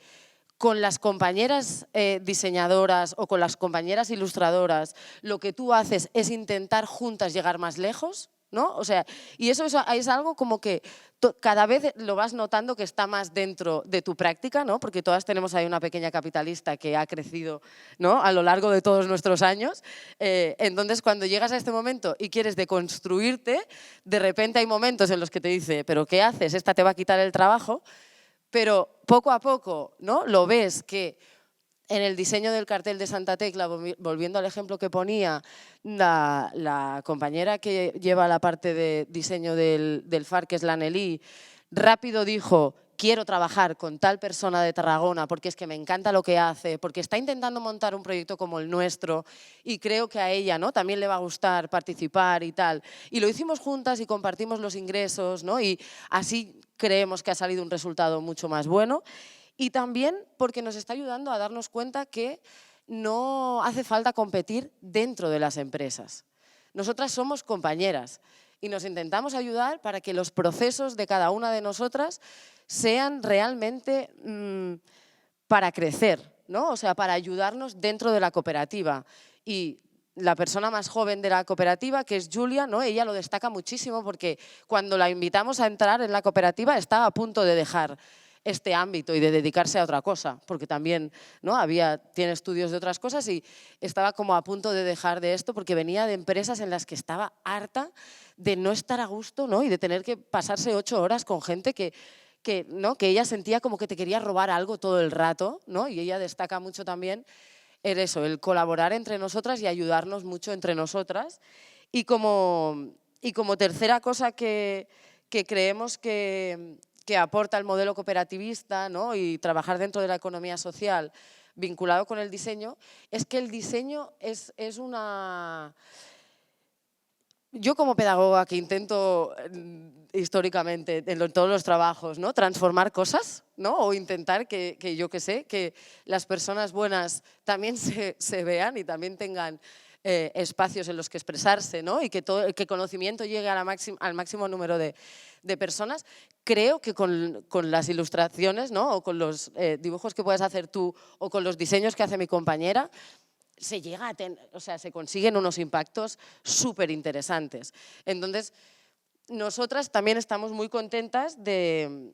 con las compañeras diseñadoras o con las compañeras ilustradoras lo que tú haces es intentar juntas llegar más lejos, ¿no? O sea, y eso es algo como que cada vez lo vas notando que está más dentro de tu práctica, ¿no? Porque todas tenemos ahí una pequeña capitalista que ha crecido, ¿no? A lo largo de todos nuestros años. Entonces, cuando llegas a este momento y quieres deconstruirte, de repente hay momentos en los que te dice, ¿pero qué haces? Esta te va a quitar el trabajo. Pero poco a poco, ¿no? Lo ves que en el diseño del cartel de Santa Tecla, volviendo al ejemplo que ponía, la compañera que lleva la parte de diseño del FAR, que es la Nelly, rápido dijo, quiero trabajar con tal persona de Tarragona porque es que me encanta lo que hace, porque está intentando montar un proyecto como el nuestro y creo que a ella, ¿no? También le va a gustar participar y tal. Y lo hicimos juntas y compartimos los ingresos, ¿no? Y así creemos que ha salido un resultado mucho más bueno. Y también porque nos está ayudando a darnos cuenta que no hace falta competir dentro de las empresas. Nosotras somos compañeras y nos intentamos ayudar para que los procesos de cada una de nosotras sean realmente para crecer, ¿no? O sea, para ayudarnos dentro de la cooperativa. Y la persona más joven de la cooperativa, que es Julia, ¿no? Ella lo destaca muchísimo porque cuando la invitamos a entrar en la cooperativa estaba a punto de dejar este ámbito y de dedicarse a otra cosa, porque también, ¿no? Tiene estudios de otras cosas y estaba como a punto de dejar de esto porque venía de empresas en las que estaba harta de no estar a gusto, ¿no? Y de tener que pasarse 8 horas con gente ¿no? Que ella sentía como que te quería robar algo todo el rato, ¿no? Y ella destaca mucho también eso, el colaborar entre nosotras y ayudarnos mucho entre nosotras. Y como tercera cosa que creemos que aporta el modelo cooperativista, ¿no? Y trabajar dentro de la economía social vinculado con el diseño, es que el diseño es una... Yo como pedagoga que intento históricamente en todos los trabajos, ¿no? Transformar cosas, ¿no? O intentar que yo que sé, que las personas buenas también se vean y también tengan espacios en los que expresarse, ¿no? Y que el conocimiento llegue al máximo número de personas. Creo que con las ilustraciones, ¿no? O con los dibujos que puedes hacer tú o con los diseños que hace mi compañera, se consiguen unos impactos súper interesantes. Entonces, nosotras también estamos muy contentas de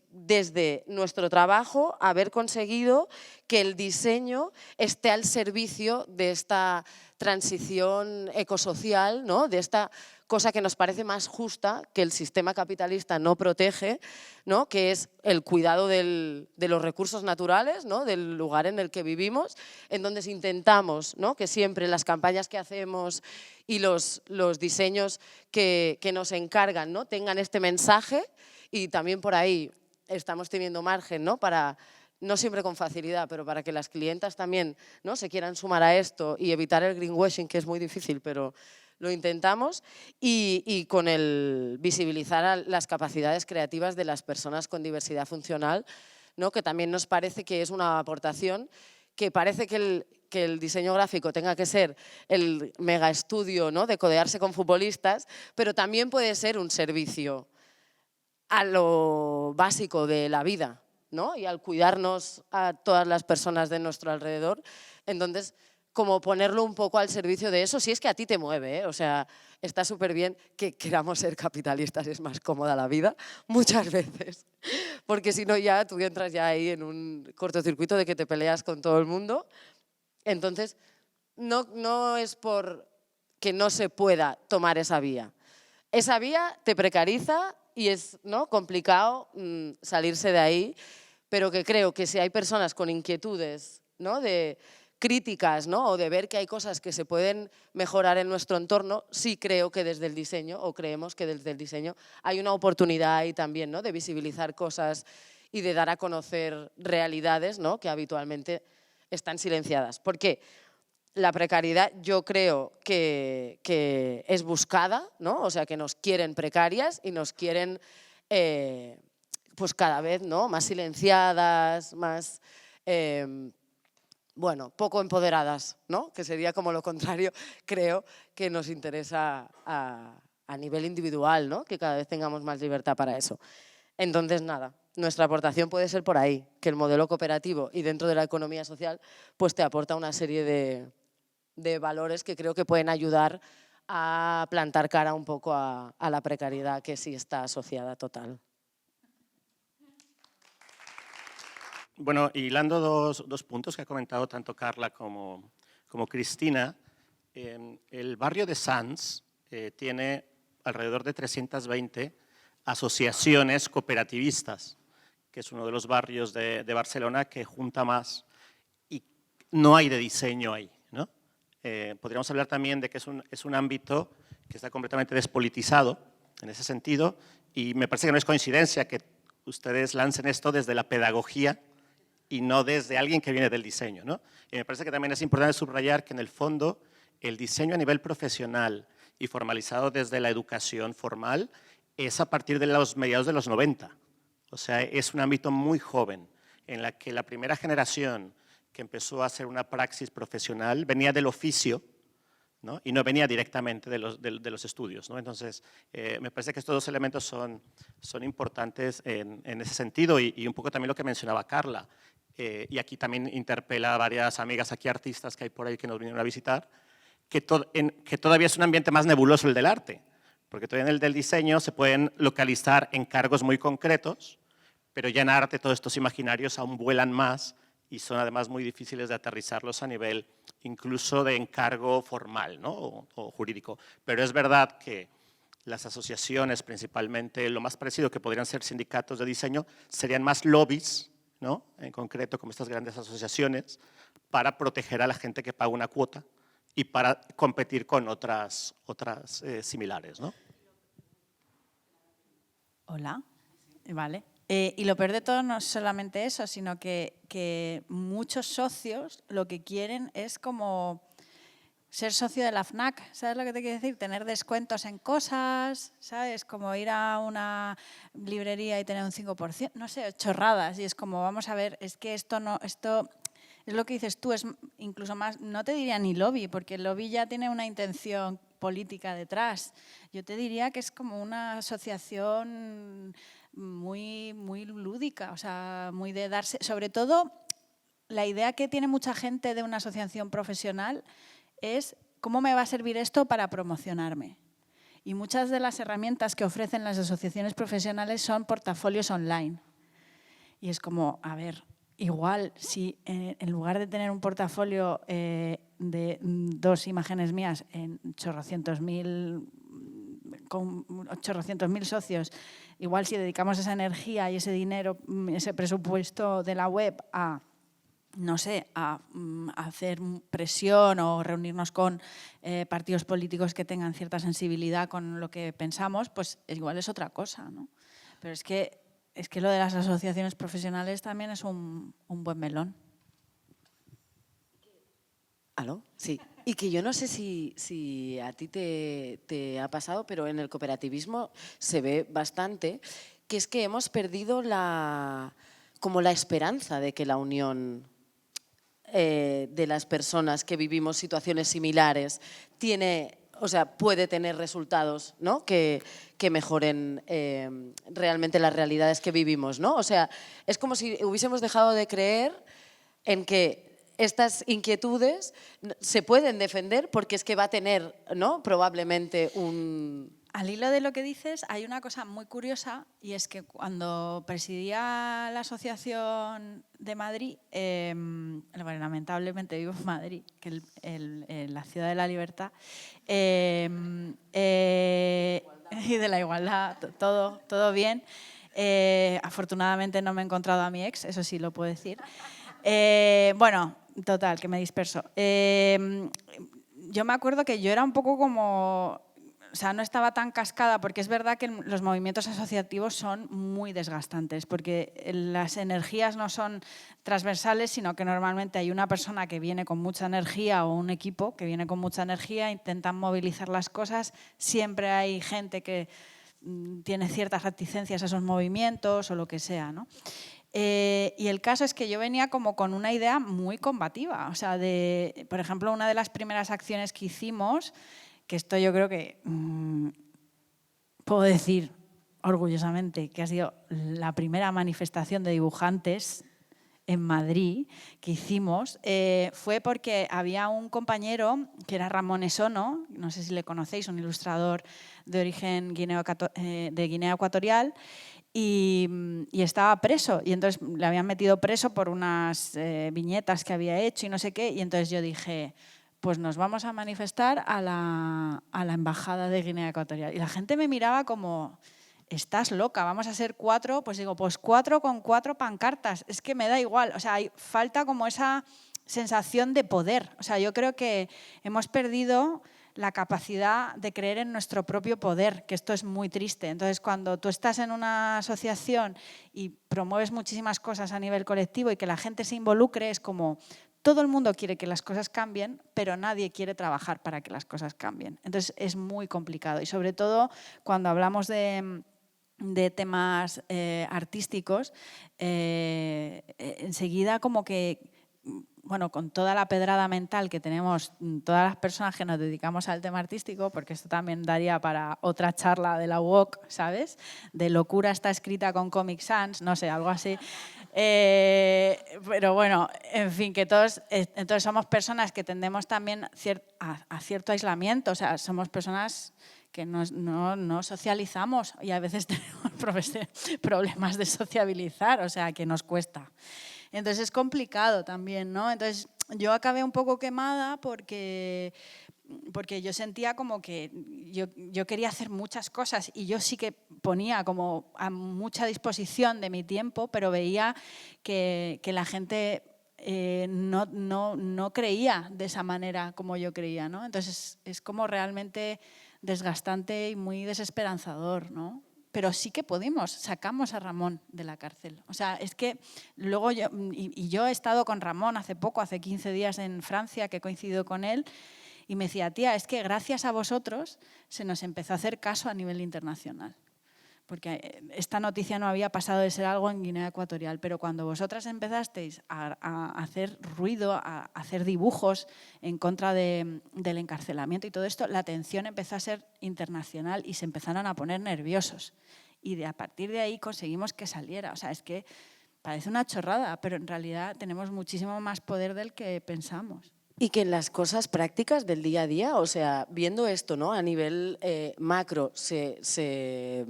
desde nuestro trabajo haber conseguido que el diseño esté al servicio de esta transición ecosocial, ¿no? De esta cosa que nos parece más justa, que el sistema capitalista no protege, ¿no? Que es el cuidado de los recursos naturales, ¿no? Del lugar en el que vivimos, en donde intentamos, ¿no? Que siempre las campañas que hacemos y los diseños que nos encargan, ¿no? Tengan este mensaje, y también por ahí estamos teniendo margen, ¿no? Para, no siempre con facilidad, pero para que las clientas también, ¿no? Se quieran sumar a esto y evitar el greenwashing, que es muy difícil, pero lo intentamos, y con el visibilizar las capacidades creativas de las personas con diversidad funcional, ¿no? Que también nos parece que es una aportación, que parece que el diseño gráfico tenga que ser el mega estudio, ¿no? De codearse con futbolistas, pero también puede ser un servicio a lo básico de la vida, ¿no? Y al cuidarnos a todas las personas de nuestro alrededor. Entonces, como ponerlo un poco al servicio de eso, si es que a ti te mueve, ¿eh? O sea, está súper bien que queramos ser capitalistas, es más cómoda la vida, muchas veces, porque si no ya tú entras ya ahí en un cortocircuito de que te peleas con todo el mundo. Entonces, no es por que no se pueda tomar esa vía. Esa vía te precariza y es, ¿no? Complicado salirse de ahí, pero que creo que si hay personas con inquietudes, ¿no? De críticas, ¿no? O de ver que hay cosas que se pueden mejorar en nuestro entorno, sí creo que desde el diseño, o creemos que desde el diseño, hay una oportunidad ahí también, ¿no? De visibilizar cosas y de dar a conocer realidades, ¿no? Que habitualmente están silenciadas. ¿Por qué? La precariedad yo creo que es buscada, ¿no? O sea, que nos quieren precarias y nos quieren pues cada vez, ¿no? Más silenciadas, más, bueno, poco empoderadas, ¿no? Que sería como lo contrario, creo, que nos interesa a nivel individual, ¿no? Que cada vez tengamos más libertad para eso. Entonces, nada, nuestra aportación puede ser por ahí, que el modelo cooperativo y dentro de la economía social pues te aporta una serie de valores que creo que pueden ayudar a plantar cara un poco a la precariedad que sí está asociada total. Bueno, hilando dos puntos que ha comentado tanto Carla como Cristina, el barrio de Sants tiene alrededor de 320 asociaciones cooperativistas, que es uno de los barrios de Barcelona que junta más, y no hay de diseño ahí, ¿no? Podríamos hablar también de que es un ámbito que está completamente despolitizado en ese sentido, y me parece que no es coincidencia que ustedes lancen esto desde la pedagogía y no desde alguien que viene del diseño, ¿no? Y me parece que también es importante subrayar que en el fondo el diseño a nivel profesional y formalizado desde la educación formal es a partir de los mediados de los 90. O sea, es un ámbito muy joven en la que la primera generación que empezó a hacer una praxis profesional, venía del oficio, ¿no? Y no venía directamente de los estudios, ¿no? Entonces, me parece que estos dos elementos son importantes en ese sentido y un poco también lo que mencionaba Carla. Y aquí también interpela a varias amigas aquí, artistas que hay por ahí que nos vinieron a visitar, que todavía es un ambiente más nebuloso el del arte, porque todavía en el del diseño se pueden localizar encargos muy concretos, pero ya en arte todos estos imaginarios aún vuelan más y son además muy difíciles de aterrizarlos a nivel incluso de encargo formal, ¿no? o jurídico. Pero es verdad que las asociaciones, principalmente lo más parecido que podrían ser sindicatos de diseño, serían más lobbies, ¿no? En concreto como estas grandes asociaciones, para proteger a la gente que paga una cuota y para competir con otras similares, ¿no? Hola, vale. Y lo peor de todo no es solamente eso, sino que muchos socios lo que quieren es como ser socio de la FNAC, ¿sabes lo que te quiero decir? Tener descuentos en cosas, ¿sabes? Como ir a una librería y tener un 5%, no sé, chorradas. Y es como, vamos a ver, es que esto es lo que dices tú, es incluso más, no te diría ni lobby, porque el lobby ya tiene una intención política detrás. Yo te diría que es como una asociación muy, muy lúdica, o sea, muy de darse, sobre todo la idea que tiene mucha gente de una asociación profesional es cómo me va a servir esto para promocionarme. Y muchas de las herramientas que ofrecen las asociaciones profesionales son portafolios online. Y es como, a ver, igual si en lugar de tener un portafolio de 2 imágenes mías en con 800.000 socios, igual si dedicamos esa energía y ese dinero, ese presupuesto de la web a, no sé, a hacer presión o reunirnos con partidos políticos que tengan cierta sensibilidad con lo que pensamos, pues igual es otra cosa, ¿no? Pero es que lo de las asociaciones profesionales también es un buen melón. ¿Aló? Sí. Y que yo no sé si a ti te ha pasado, pero en el cooperativismo se ve bastante, que es que hemos perdido como la esperanza de que la unión de las personas que vivimos situaciones similares puede tener resultados, ¿no? que mejoren realmente las realidades que vivimos, ¿no? O sea, es como si hubiésemos dejado de creer en que estas inquietudes se pueden defender porque es que va a tener, ¿no? Probablemente un... Al hilo de lo que dices, hay una cosa muy curiosa y es que cuando presidía la Asociación de Madrid, bueno, lamentablemente vivo en Madrid, que la ciudad de la libertad, y de la igualdad, todo bien. Afortunadamente no me he encontrado a mi ex, eso sí lo puedo decir. Bueno, total, que me disperso. Yo me acuerdo que yo era un poco como... O sea, no estaba tan cascada, porque es verdad que los movimientos asociativos son muy desgastantes, porque las energías no son transversales, sino que normalmente hay una persona que viene con mucha energía o un equipo que viene con mucha energía, intentan movilizar las cosas, siempre hay gente que tiene ciertas reticencias a esos movimientos o lo que sea, ¿no? Y el caso es que yo venía como con una idea muy combativa, o sea, por ejemplo, una de las primeras acciones que hicimos, que esto yo creo que puedo decir orgullosamente que ha sido la primera manifestación de dibujantes en Madrid que hicimos, fue porque había un compañero que era Ramón Esono, no sé si le conocéis, un ilustrador de origen de Guinea Ecuatorial, y estaba preso, y entonces le habían metido preso por unas viñetas que había hecho y no sé qué, y entonces yo dije, pues nos vamos a manifestar a la embajada de Guinea Ecuatorial. Y la gente me miraba como, estás loca, vamos a ser 4, pues digo, pues 4 con 4 pancartas, es que me da igual, o sea, falta como esa sensación de poder. O sea, yo creo que hemos perdido la capacidad de creer en nuestro propio poder, que esto es muy triste. Entonces, cuando tú estás en una asociación y promueves muchísimas cosas a nivel colectivo y que la gente se involucre, es como... Todo el mundo quiere que las cosas cambien, pero nadie quiere trabajar para que las cosas cambien. Entonces es muy complicado y sobre todo cuando hablamos de temas artísticos, enseguida como que bueno, con toda la pedrada mental que tenemos todas las personas que nos dedicamos al tema artístico, porque esto también daría para otra charla de la UOC, ¿sabes? De locura está escrita con Comic Sans, no sé, algo así. Pero bueno, en fin, que todos, entonces somos personas que tendemos también a cierto aislamiento, o sea, somos personas que no socializamos y a veces tenemos problemas de sociabilizar, o sea, que nos cuesta. Entonces es complicado también, ¿no? Entonces yo acabé un poco quemada porque yo sentía como que yo quería hacer muchas cosas y yo sí que ponía como a mucha disposición de mi tiempo, pero veía que la gente no creía de esa manera como yo creía, ¿no? Entonces es como realmente desgastante y muy desesperanzador, ¿no? Pero sí que pudimos, sacamos a Ramón de la cárcel. O sea, es que luego yo he estado con Ramón hace poco, hace 15 días en Francia, que he coincidido con él, y me decía, tía, es que gracias a vosotros se nos empezó a hacer caso a nivel internacional. Porque esta noticia no había pasado de ser algo en Guinea Ecuatorial, pero cuando vosotras empezasteis a hacer ruido, a hacer dibujos en contra del encarcelamiento y todo esto, la atención empezó a ser internacional y se empezaron a poner nerviosos. Y a partir de ahí conseguimos que saliera. O sea, es que parece una chorrada, pero en realidad tenemos muchísimo más poder del que pensamos. Y que en las cosas prácticas del día a día, o sea, viendo esto, ¿no? A nivel macro se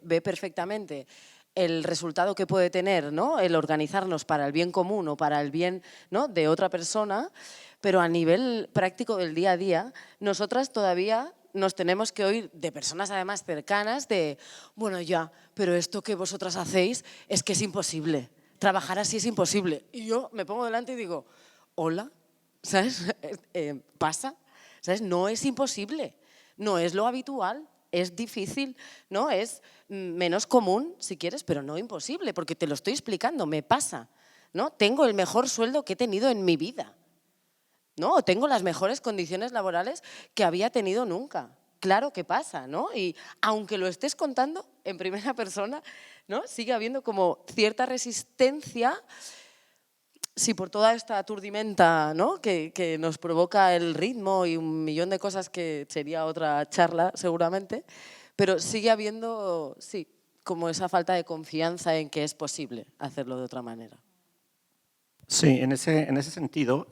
ve perfectamente el resultado que puede tener, ¿no? El organizarnos para el bien común o para el bien, ¿no? de otra persona, pero a nivel práctico del día a día, nosotras todavía nos tenemos que oír de personas además cercanas de, bueno, ya, pero esto que vosotras hacéis es que es imposible, trabajar así es imposible. Y yo me pongo delante y digo, hola, ¿sabes? Pasa, ¿sabes? No es imposible, no es lo habitual, es difícil, ¿no? Es menos común, si quieres, pero no imposible, porque te lo estoy explicando, me pasa, ¿no? Tengo el mejor sueldo que he tenido en mi vida, ¿no? O tengo las mejores condiciones laborales que había tenido nunca. Claro que pasa, ¿no? Y aunque lo estés contando en primera persona, ¿no? Sigue habiendo como cierta resistencia. Sí, por toda esta aturdimenta, ¿no? que nos provoca el ritmo y un millón de cosas que sería otra charla seguramente, pero sigue habiendo, sí, como esa falta de confianza en que es posible hacerlo de otra manera. Sí, en ese sentido,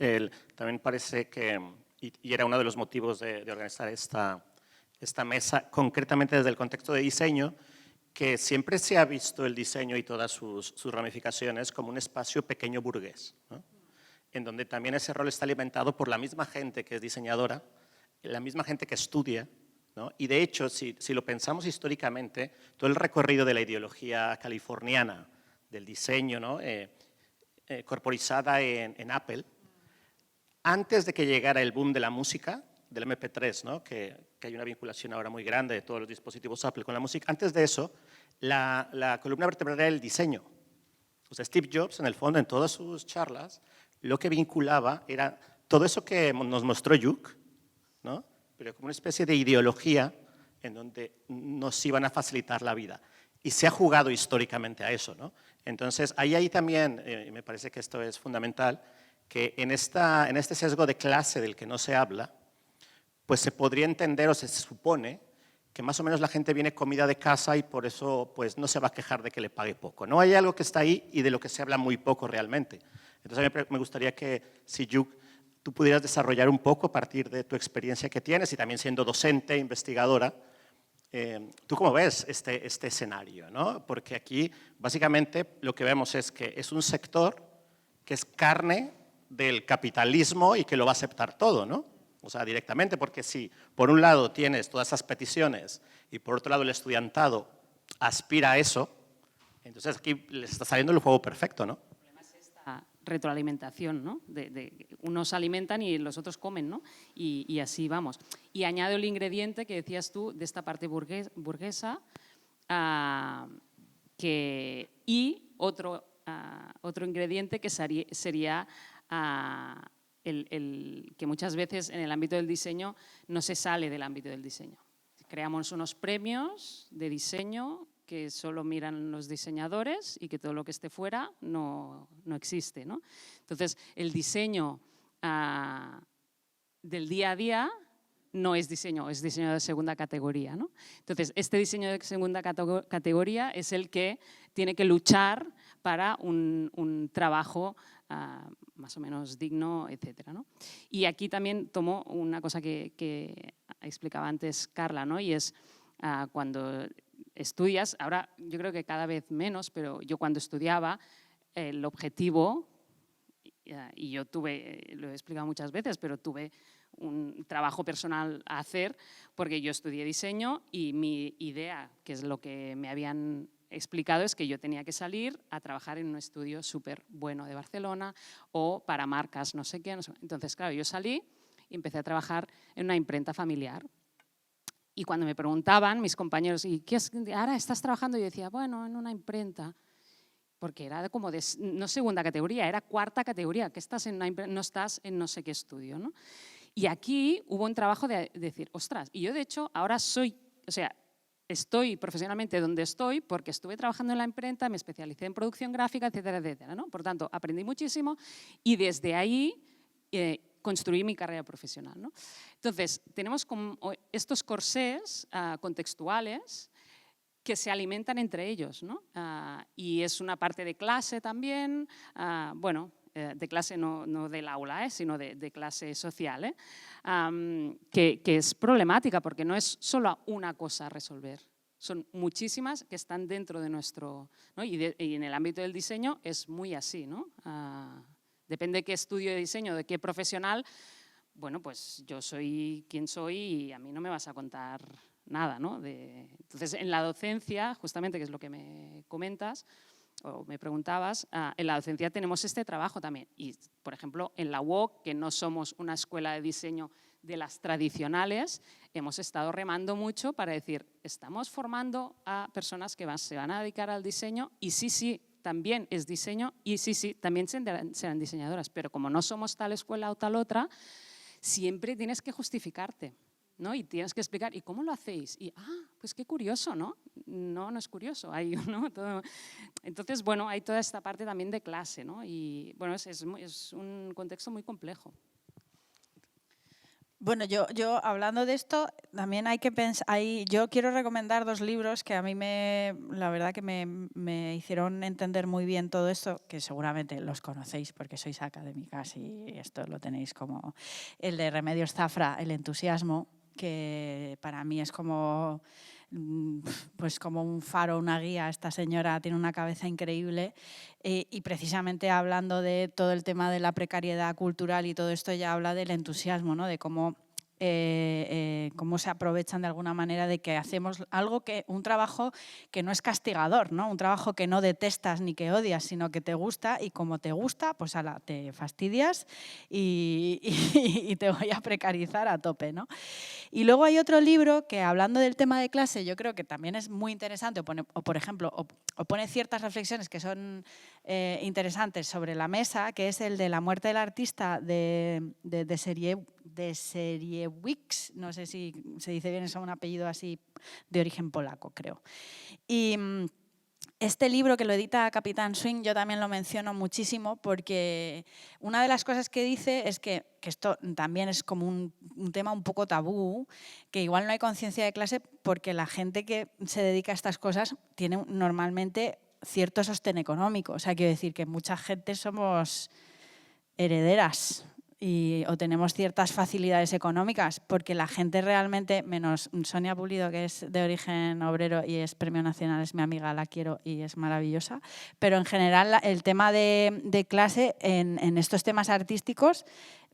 también parece que, y era uno de los motivos de organizar esta mesa, concretamente desde el contexto de diseño, que siempre se ha visto el diseño y todas sus ramificaciones como un espacio pequeño burgués, ¿no? En donde también ese rol está alimentado por la misma gente que es diseñadora, la misma gente que estudia, ¿no? Y de hecho, si lo pensamos históricamente, todo el recorrido de la ideología californiana del diseño, ¿no? Corporizada en Apple, antes de que llegara el boom de la música, del MP3, ¿no? que hay una vinculación ahora muy grande de todos los dispositivos Apple con la música. Antes de eso, la columna vertebral era el diseño. O sea, Steve Jobs, en el fondo, en todas sus charlas, lo que vinculaba era todo eso que nos mostró Yuc, ¿no? Pero como una especie de ideología en donde nos iban a facilitar la vida. Y se ha jugado históricamente a eso, ¿no? Entonces, ahí también, y me parece que esto es fundamental, que en este sesgo de clase del que no se habla, pues se podría entender o se supone que más o menos la gente viene comida de casa y por eso pues, no se va a quejar de que le pague poco. No hay algo que está ahí y de lo que se habla muy poco realmente. Entonces a mí me gustaría que, si Yuc, tú pudieras desarrollar un poco a partir de tu experiencia que tienes y también siendo docente, investigadora, ¿tú cómo ves este escenario, ¿no? Porque aquí básicamente lo que vemos es que es un sector que es carne del capitalismo y que lo va a aceptar todo, ¿no? O sea, directamente, porque si por un lado tienes todas esas peticiones y por otro lado el estudiantado aspira a eso, entonces aquí les está saliendo el juego perfecto, ¿no? El problema es esta retroalimentación, ¿no? Unos alimentan y los otros comen, ¿no? Y así vamos. Y añado el ingrediente que decías tú de esta parte burguesa y otro ingrediente que sería el que muchas veces en el ámbito del diseño no se sale del ámbito del diseño. Creamos unos premios de diseño que solo miran los diseñadores y que todo lo que esté fuera no existe, ¿no? Entonces, el diseño del día a día no es diseño de segunda categoría, ¿no? Entonces, este diseño de segunda categoría es el que tiene que luchar para un trabajo más o menos digno, etcétera, ¿no? Y aquí también tomo una cosa que explicaba antes Carla, ¿no? Y es cuando estudias, ahora yo creo que cada vez menos, pero yo cuando estudiaba, el objetivo, y yo tuve, lo he explicado muchas veces, pero tuve un trabajo personal a hacer porque yo estudié diseño y mi idea, que es lo que me habían explicado, es que yo tenía que salir a trabajar en un estudio súper bueno de Barcelona o para marcas no sé qué. No sé. Entonces, claro, yo salí y empecé a trabajar en una imprenta familiar. Y cuando me preguntaban mis compañeros, ¿y qué es, ahora estás trabajando? Yo decía, bueno, en una imprenta. Porque era como de, no segunda categoría, era cuarta categoría, que estás en una imprenta, no estás en no sé qué estudio, ¿no? Y aquí hubo un trabajo de decir, ostras, y yo de hecho ahora estoy profesionalmente donde estoy porque estuve trabajando en la imprenta, me especialicé en producción gráfica, etcétera, etcétera, ¿no? Por tanto, aprendí muchísimo y desde ahí construí mi carrera profesional, ¿no? Entonces, tenemos como estos corsés contextuales que se alimentan entre ellos, ¿no? Y es una parte de clase también, de clase no del aula, sino de clase social, que es problemática porque no es solo una cosa a resolver, son muchísimas que están dentro de nuestro, ¿no? Y en el ámbito del diseño es muy así, ¿no? Depende de qué estudio de diseño, de qué profesional, bueno, pues yo soy quien soy y a mí no me vas a contar nada, ¿no? Entonces, en la docencia, justamente, que es lo que me comentas o me preguntabas, en la docencia tenemos este trabajo también. Y, por ejemplo, en la UOC, que no somos una escuela de diseño de las tradicionales, hemos estado remando mucho para decir, estamos formando a personas que se van a dedicar al diseño y sí, también es diseño y sí, también serán diseñadoras, pero como no somos tal escuela o tal otra, siempre tienes que justificarte, ¿no? Y tienes que explicar, ¿y cómo lo hacéis? Y, pues qué curioso, ¿no? No es curioso, hay, ¿no? Todo. Entonces, bueno, hay toda esta parte también de clase, ¿no? Y, bueno, es un contexto muy complejo. Bueno, yo hablando de esto, también hay que pensar, yo quiero recomendar 2 libros que a mí la verdad que me hicieron entender muy bien todo esto, que seguramente los conocéis porque sois académicas y esto lo tenéis como el de Remedios Zafra, El entusiasmo, que para mí es como, pues como un faro, una guía. Esta señora tiene una cabeza increíble y precisamente hablando de todo el tema de la precariedad cultural y todo esto, ya habla del entusiasmo, ¿no? De cómo se aprovechan de alguna manera de que hacemos un trabajo que no es castigador, ¿no? Un trabajo que no detestas ni que odias, sino que te gusta y como te gusta, pues te fastidias y te voy a precarizar a tope, ¿no? Y luego hay otro libro que, hablando del tema de clase, yo creo que también es muy interesante, o por ejemplo, pone ciertas reflexiones que son interesantes sobre la mesa, que es el de La muerte del artista de Seriewicz, no sé si se dice bien, es un apellido así de origen polaco, creo. Y este libro, que lo edita Capitán Swing, yo también lo menciono muchísimo porque una de las cosas que dice es que esto también es como un tema un poco tabú, que igual no hay conciencia de clase porque la gente que se dedica a estas cosas tiene normalmente cierto sostén económico. O sea, quiero decir que mucha gente somos herederas o tenemos ciertas facilidades económicas, porque la gente realmente, menos Sonia Pulido, que es de origen obrero y es premio nacional, es mi amiga, la quiero y es maravillosa, pero en general el tema de clase en estos temas artísticos,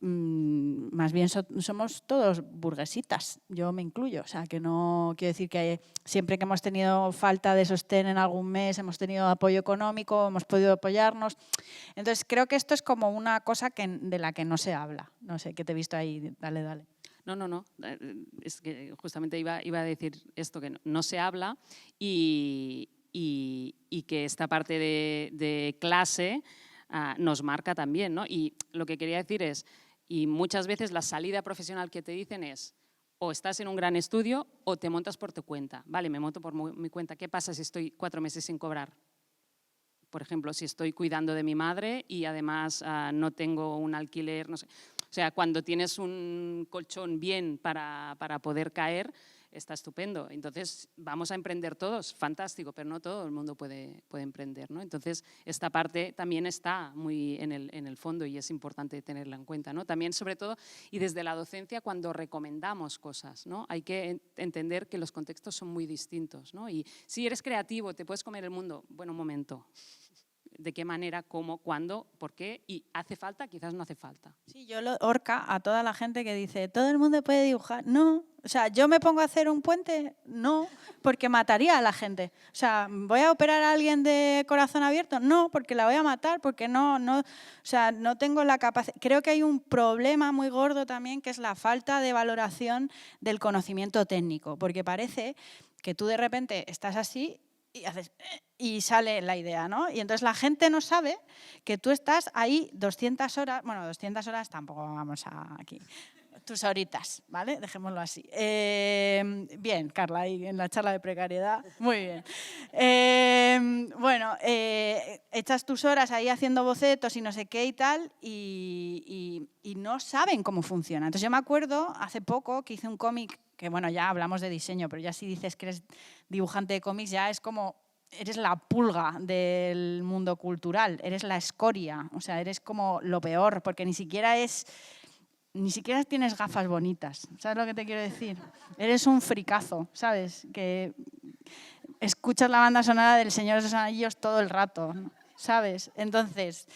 más bien somos todos burguesitas, yo me incluyo, o sea, que no quiero decir que siempre que hemos tenido falta de sostén en algún mes, hemos tenido apoyo económico, hemos podido apoyarnos. Entonces creo que esto es como una cosa de la que no se habla. No sé, ¿qué te he visto ahí? Dale. No. Es que justamente iba a decir esto, que no se habla y que esta parte de clase nos marca también, ¿no? Y lo que quería decir es, y muchas veces la salida profesional que te dicen es o estás en un gran estudio o te montas por tu cuenta. Vale, me monto por mi cuenta. ¿Qué pasa si estoy 4 meses sin cobrar? Por ejemplo, si estoy cuidando de mi madre y además no tengo un alquiler, no sé. O sea, cuando tienes un colchón bien para poder caer, está estupendo. Entonces, vamos a emprender todos, fantástico, pero no todo el mundo puede emprender, ¿no? Entonces, esta parte también está muy en el fondo y es importante tenerla en cuenta, ¿no? También, sobre todo, y desde la docencia, cuando recomendamos cosas, ¿no? Hay que entender que los contextos son muy distintos, ¿no? Y si eres creativo, te puedes comer el mundo, bueno, un momento. ¿De qué manera, cómo, cuándo, por qué? ¿Y hace falta? Quizás no hace falta. Sí, yo lo horca a toda la gente que dice, todo el mundo puede dibujar. No, o sea, ¿yo me pongo a hacer un puente? No, porque mataría a la gente. O sea, ¿voy a operar a alguien de corazón abierto? No, porque la voy a matar, porque no, o sea, no tengo la capacidad. Creo que hay un problema muy gordo también, que es la falta de valoración del conocimiento técnico, porque parece que tú de repente estás así y haces y sale la idea, ¿no? Y entonces la gente no sabe que tú estás ahí 200 horas, bueno, 200 horas tampoco vamos a aquí, tus horitas, ¿vale? Dejémoslo así. Bien, Carla, ahí en la charla de precariedad, muy bien. Bueno, echas tus horas ahí haciendo bocetos y no sé qué y tal, y no saben cómo funciona. Entonces yo me acuerdo hace poco que hice un cómic, que bueno, ya hablamos de diseño, pero ya si dices que eres dibujante de cómics, ya es como, eres la pulga del mundo cultural, eres la escoria, o sea, eres como lo peor, porque ni siquiera tienes gafas bonitas, ¿sabes lo que te quiero decir? Eres un fricazo, ¿sabes? Que escuchas la banda sonora del Señor de los Anillos todo el rato, ¿sabes? Entonces,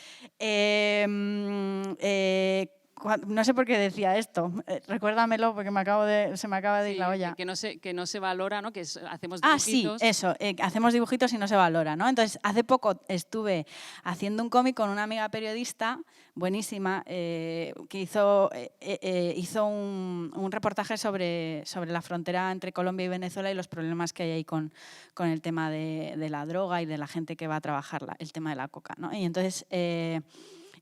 no sé por qué decía esto, recuérdamelo porque se me acaba de ir la olla. Que no se valora, ¿no? Que hacemos Ah, dibujitos. sí, eso, hacemos dibujitos y no se valora, ¿no? Entonces, hace poco estuve haciendo un cómic con una amiga periodista buenísima que hizo un reportaje sobre la frontera entre Colombia y Venezuela y los problemas que hay ahí con el tema de la droga y de la gente que va a trabajar el tema de la coca, ¿no? Y entonces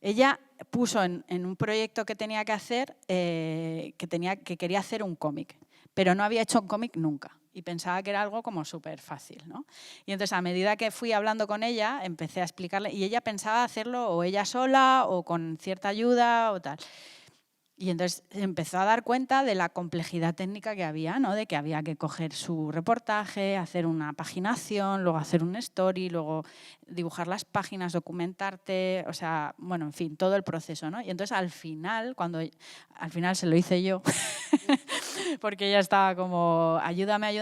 ella puso en un proyecto que tenía que hacer, que quería hacer un cómic, pero no había hecho un cómic nunca y pensaba que era algo como súper fácil, ¿no? Y entonces a medida que fui hablando con ella, empecé a explicarle, y ella pensaba hacerlo o ella sola o con cierta ayuda o tal. Y entonces empezó a dar cuenta de la complejidad técnica que había, ¿no? De que había que coger su reportaje, hacer una paginación, luego hacer un story, luego dibujar las páginas, documentarte, o sea, bueno, en fin, todo el proceso, ¿no? Y entonces al final se lo hice yo, porque ella estaba como, ayúdame,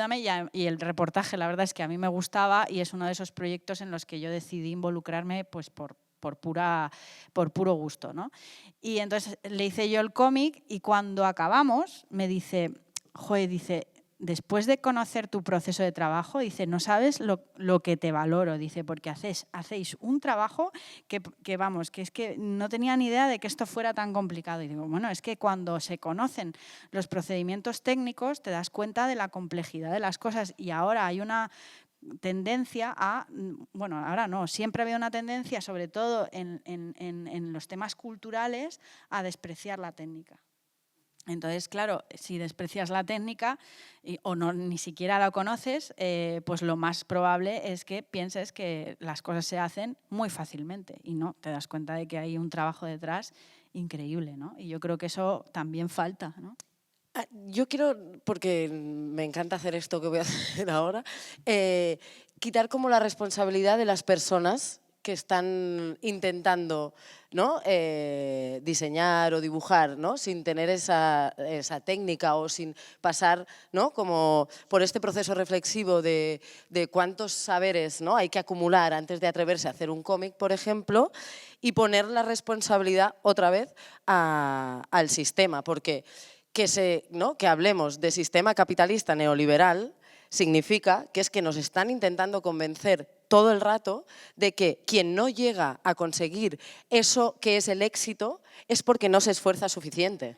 y el reportaje, la verdad es que a mí me gustaba y es uno de esos proyectos en los que yo decidí involucrarme pues por puro gusto, ¿no? Y entonces le hice yo el cómic y cuando acabamos me dice, joder, dice, después de conocer tu proceso de trabajo, dice, no sabes lo que te valoro, dice, porque hacéis un trabajo que vamos, que es que no tenía ni idea de que esto fuera tan complicado. Y digo, bueno, es que cuando se conocen los procedimientos técnicos te das cuenta de la complejidad de las cosas y ahora hay una tendencia bueno, ahora no, siempre había una tendencia, sobre todo en los temas culturales, a despreciar la técnica. Entonces, claro, si desprecias la técnica o no, ni siquiera la conoces, pues lo más probable es que pienses que las cosas se hacen muy fácilmente y no, te das cuenta de que hay un trabajo detrás increíble, ¿no? Y yo creo que eso también falta, ¿no? Yo quiero, porque me encanta hacer esto que voy a hacer ahora, quitar como la responsabilidad de las personas que están intentando, ¿no? Diseñar o dibujar, ¿no? Sin tener esa técnica o sin pasar, ¿no? Como por este proceso reflexivo de cuántos saberes, ¿no? hay que acumular antes de atreverse a hacer un cómic, por ejemplo, y poner la responsabilidad otra vez al sistema, porque que hablemos de sistema capitalista neoliberal significa que es que nos están intentando convencer todo el rato de que quien no llega a conseguir eso que es el éxito es porque no se esfuerza suficiente,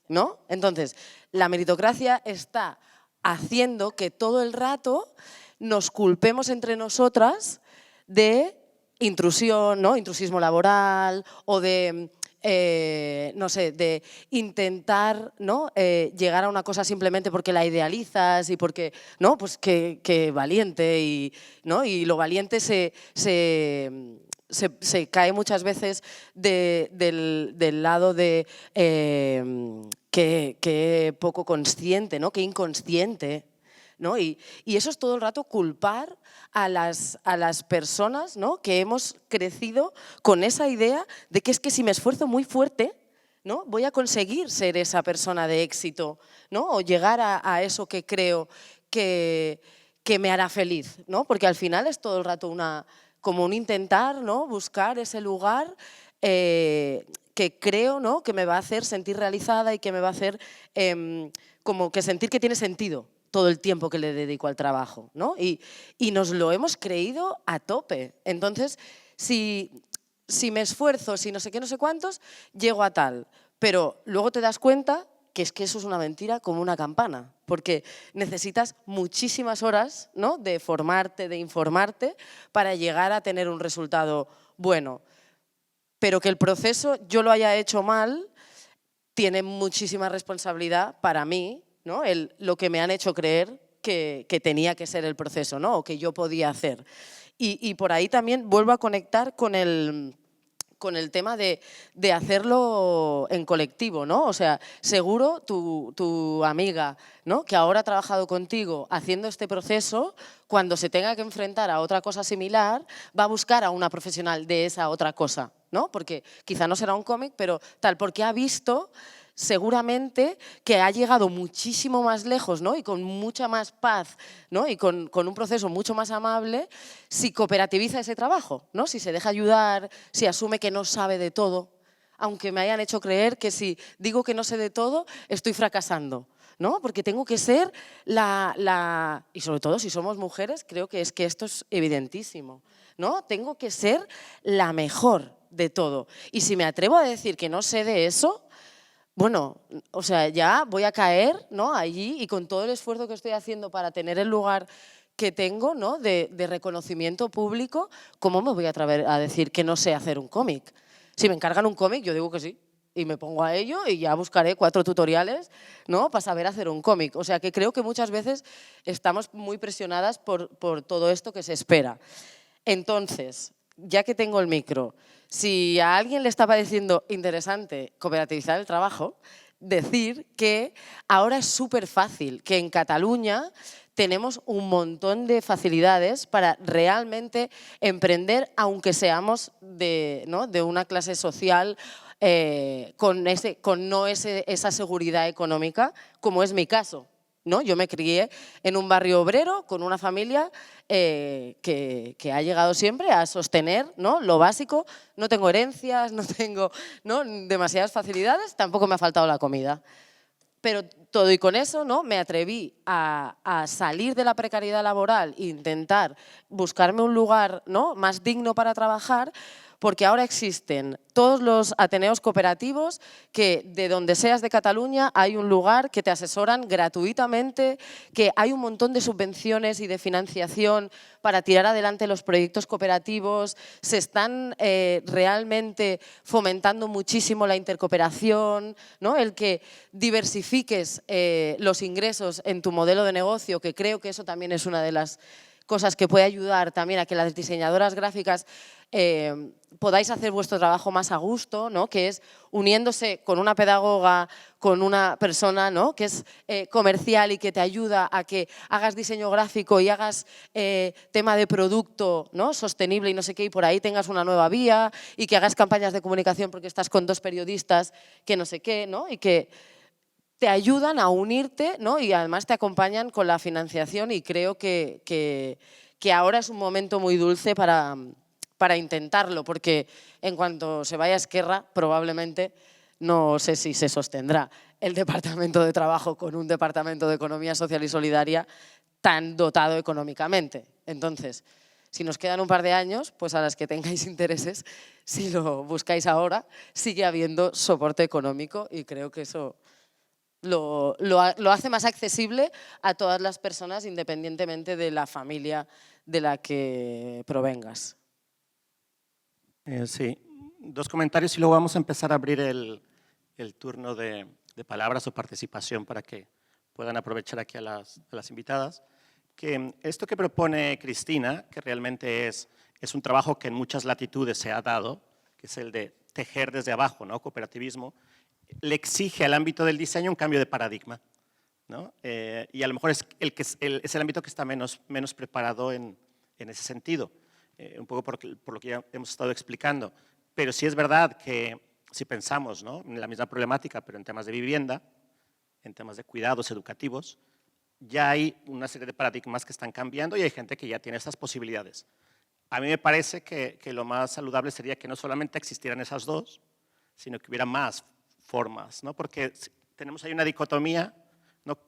¿no? Entonces, la meritocracia está haciendo que todo el rato nos culpemos entre nosotras de intrusión, ¿no? Intrusismo laboral o de no sé, de intentar, ¿no? Llegar a una cosa simplemente porque la idealizas y porque, ¿no? Pues que valiente ¿no? Y lo valiente se cae muchas veces del lado de que poco consciente, ¿no? Que inconsciente, ¿no? Y eso es todo el rato culpar a las personas, ¿no? Que hemos crecido con esa idea de que es que si me esfuerzo muy fuerte, ¿no? Voy a conseguir ser esa persona de éxito, ¿no? O llegar a eso que creo que me hará feliz, ¿no? Porque al final es todo el rato como un intentar, ¿no? Buscar ese lugar que creo, ¿no? Que me va a hacer sentir realizada y que me va a hacer como que sentir que tiene sentido todo el tiempo que le dedico al trabajo, ¿no? Y nos lo hemos creído a tope. Entonces, si me esfuerzo, si no sé qué, no sé cuántos, llego a tal. Pero luego te das cuenta que es que eso es una mentira como una campana, porque necesitas muchísimas horas, ¿no? De formarte, de informarte, para llegar a tener un resultado bueno. Pero que el proceso yo lo haya hecho mal tiene muchísima responsabilidad para mí, ¿no? Lo que me han hecho creer que tenía que ser el proceso, ¿no? O que yo podía hacer. Y por ahí también vuelvo a conectar con el tema de hacerlo en colectivo, ¿no? O sea, seguro tu amiga, ¿no? Que ahora ha trabajado contigo haciendo este proceso, cuando se tenga que enfrentar a otra cosa similar, va a buscar a una profesional de esa otra cosa, ¿no? Porque quizá no será un cómic, pero tal, porque ha visto seguramente que ha llegado muchísimo más lejos, ¿no? Y con mucha más paz, ¿no? Y con un proceso mucho más amable si cooperativiza ese trabajo, ¿no? Si se deja ayudar, si asume que no sabe de todo, aunque me hayan hecho creer que si digo que no sé de todo, estoy fracasando, ¿no? Porque tengo que ser y sobre todo si somos mujeres, creo que esto es evidentísimo, ¿no? Tengo que ser la mejor de todo. Y si me atrevo a decir que no sé de eso, bueno, o sea, ya voy a caer, ¿no? Allí, y con todo el esfuerzo que estoy haciendo para tener el lugar que tengo, ¿no? de reconocimiento público, ¿cómo me voy a atrever a decir que no sé hacer un cómic? Si me encargan un cómic, yo digo que sí, y me pongo a ello y ya buscaré 4 tutoriales, ¿no? Para saber hacer un cómic. O sea, que creo que muchas veces estamos muy presionadas por todo esto que se espera. Entonces, ya que tengo el micro, si a alguien le está pareciendo interesante cooperativizar el trabajo, decir que ahora es súper fácil, que en Cataluña tenemos un montón de facilidades para realmente emprender, aunque seamos de una clase social con no esa seguridad económica, como es mi caso, ¿no? Yo me crié en un barrio obrero con una familia que ha llegado siempre a sostener, ¿no? Lo básico. No tengo herencias, no tengo, ¿no? demasiadas facilidades, tampoco me ha faltado la comida. Pero todo y con eso, ¿no? Me atreví a salir de la precariedad laboral e intentar buscarme un lugar, ¿no? más digno para trabajar, porque ahora existen todos los ateneos cooperativos que de donde seas de Cataluña hay un lugar que te asesoran gratuitamente, que hay un montón de subvenciones y de financiación para tirar adelante los proyectos cooperativos, se están realmente fomentando muchísimo la intercooperación, ¿no? El que diversifiques los ingresos en tu modelo de negocio, que creo que eso también es una de las cosas que puede ayudar también a que las diseñadoras gráficas podáis hacer vuestro trabajo más a gusto, ¿no? Que es uniéndose con una pedagoga, con una persona, ¿no? que es comercial y que te ayuda a que hagas diseño gráfico y hagas tema de producto, ¿no? sostenible y no sé qué, y por ahí tengas una nueva vía, y que hagas campañas de comunicación porque estás con 2 periodistas que no sé qué, ¿no? y que te ayudan a unirte, ¿no? y además te acompañan con la financiación, y creo que ahora es un momento muy dulce para intentarlo, porque en cuanto se vaya a Esquerra, probablemente no sé si se sostendrá el Departamento de Trabajo con un Departamento de Economía Social y Solidaria tan dotado económicamente. Entonces, si nos quedan un par de años, pues a las que tengáis intereses, si lo buscáis ahora, sigue habiendo soporte económico, y creo que eso lo hace más accesible a todas las personas, independientemente de la familia de la que provengas. Sí, dos comentarios y luego vamos a empezar a abrir el turno de palabras o participación para que puedan aprovechar aquí a las invitadas. Que esto que propone Cristina, que realmente es un trabajo que en muchas latitudes se ha dado, que es el de tejer desde abajo, ¿no? Cooperativismo, le exige al ámbito del diseño un cambio de paradigma, ¿no? Y a lo mejor es el ámbito que está menos preparado en ese sentido, un poco por lo que ya hemos estado explicando. Pero sí es verdad que si pensamos, ¿no?, en la misma problemática, pero en temas de vivienda, en temas de cuidados educativos, ya hay una serie de paradigmas que están cambiando y hay gente que ya tiene esas posibilidades. A mí me parece que lo más saludable sería que no solamente existieran esas dos, sino que hubiera más formas, ¿no? Porque tenemos ahí una dicotomía, ¿no?,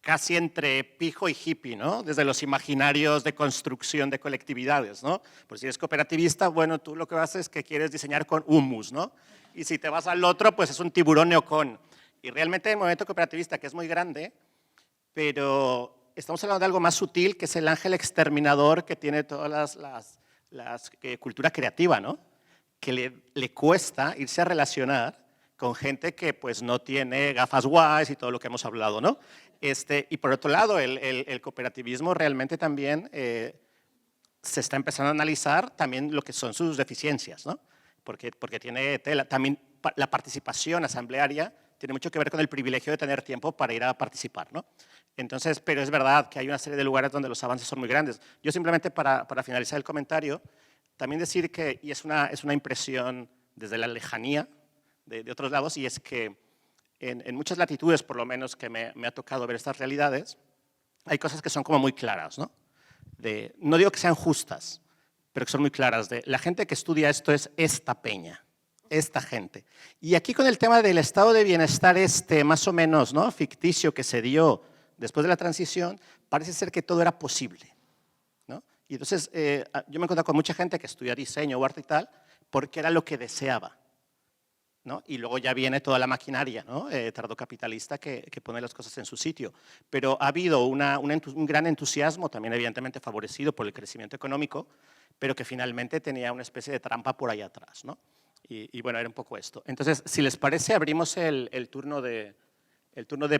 casi entre pijo y hippie, ¿no? Desde los imaginarios de construcción de colectividades, ¿no? Pues si eres cooperativista, bueno, tú lo que haces es que quieres diseñar con humus, ¿no? Y si te vas al otro, pues es un tiburón neocon. Y realmente el movimiento cooperativista, que es muy grande, pero estamos hablando de algo más sutil, que es el ángel exterminador que tiene todas las cultura creativa, ¿no? Que le cuesta irse a relacionar con gente que pues no tiene gafas guays y todo lo que hemos hablado, ¿no? Y por otro lado, el cooperativismo realmente también se está empezando a analizar también lo que son sus deficiencias, ¿no? Porque tiene tela. También la participación asamblearia tiene mucho que ver con el privilegio de tener tiempo para ir a participar, ¿no? Entonces, pero es verdad que hay una serie de lugares donde los avances son muy grandes. Yo simplemente para finalizar el comentario, también decir que, y es una impresión desde la lejanía de otros lados, y es que en muchas latitudes, por lo menos que me ha tocado ver estas realidades, hay cosas que son como muy claras, ¿no? No digo que sean justas, pero que son muy claras. La gente que estudia esto es esta peña, esta gente. Y aquí con el tema del estado de bienestar más o menos, ¿no?, ficticio que se dio después de la transición, parece ser que todo era posible, ¿no? Y entonces yo me he encontrado con mucha gente que estudia diseño o arte y tal, porque era lo que deseaba, ¿no? Y luego ya viene toda la maquinaria, ¿no?, tardocapitalista que pone las cosas en su sitio. Pero ha habido un gran entusiasmo, también evidentemente favorecido por el crecimiento económico, pero que finalmente tenía una especie de trampa por ahí atrás, ¿no? Y bueno, era un poco esto. Entonces, si les parece, abrimos el turno de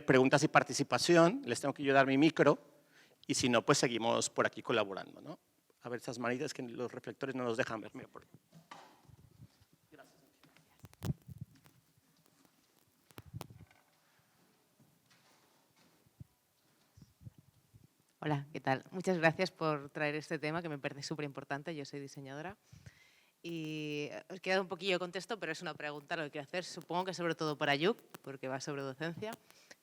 preguntas y participación. Les tengo que yo dar mi micro y si no, pues seguimos por aquí colaborando, ¿no? A ver esas manitas que los reflectores no nos dejan ver. Mira, por ahí. Hola, ¿qué tal? Muchas gracias por traer este tema que me parece súper importante. Yo soy diseñadora y os quiero dar un poquillo de contexto, pero es una pregunta lo que quiero hacer. Supongo que sobre todo para Ayub, porque va sobre docencia,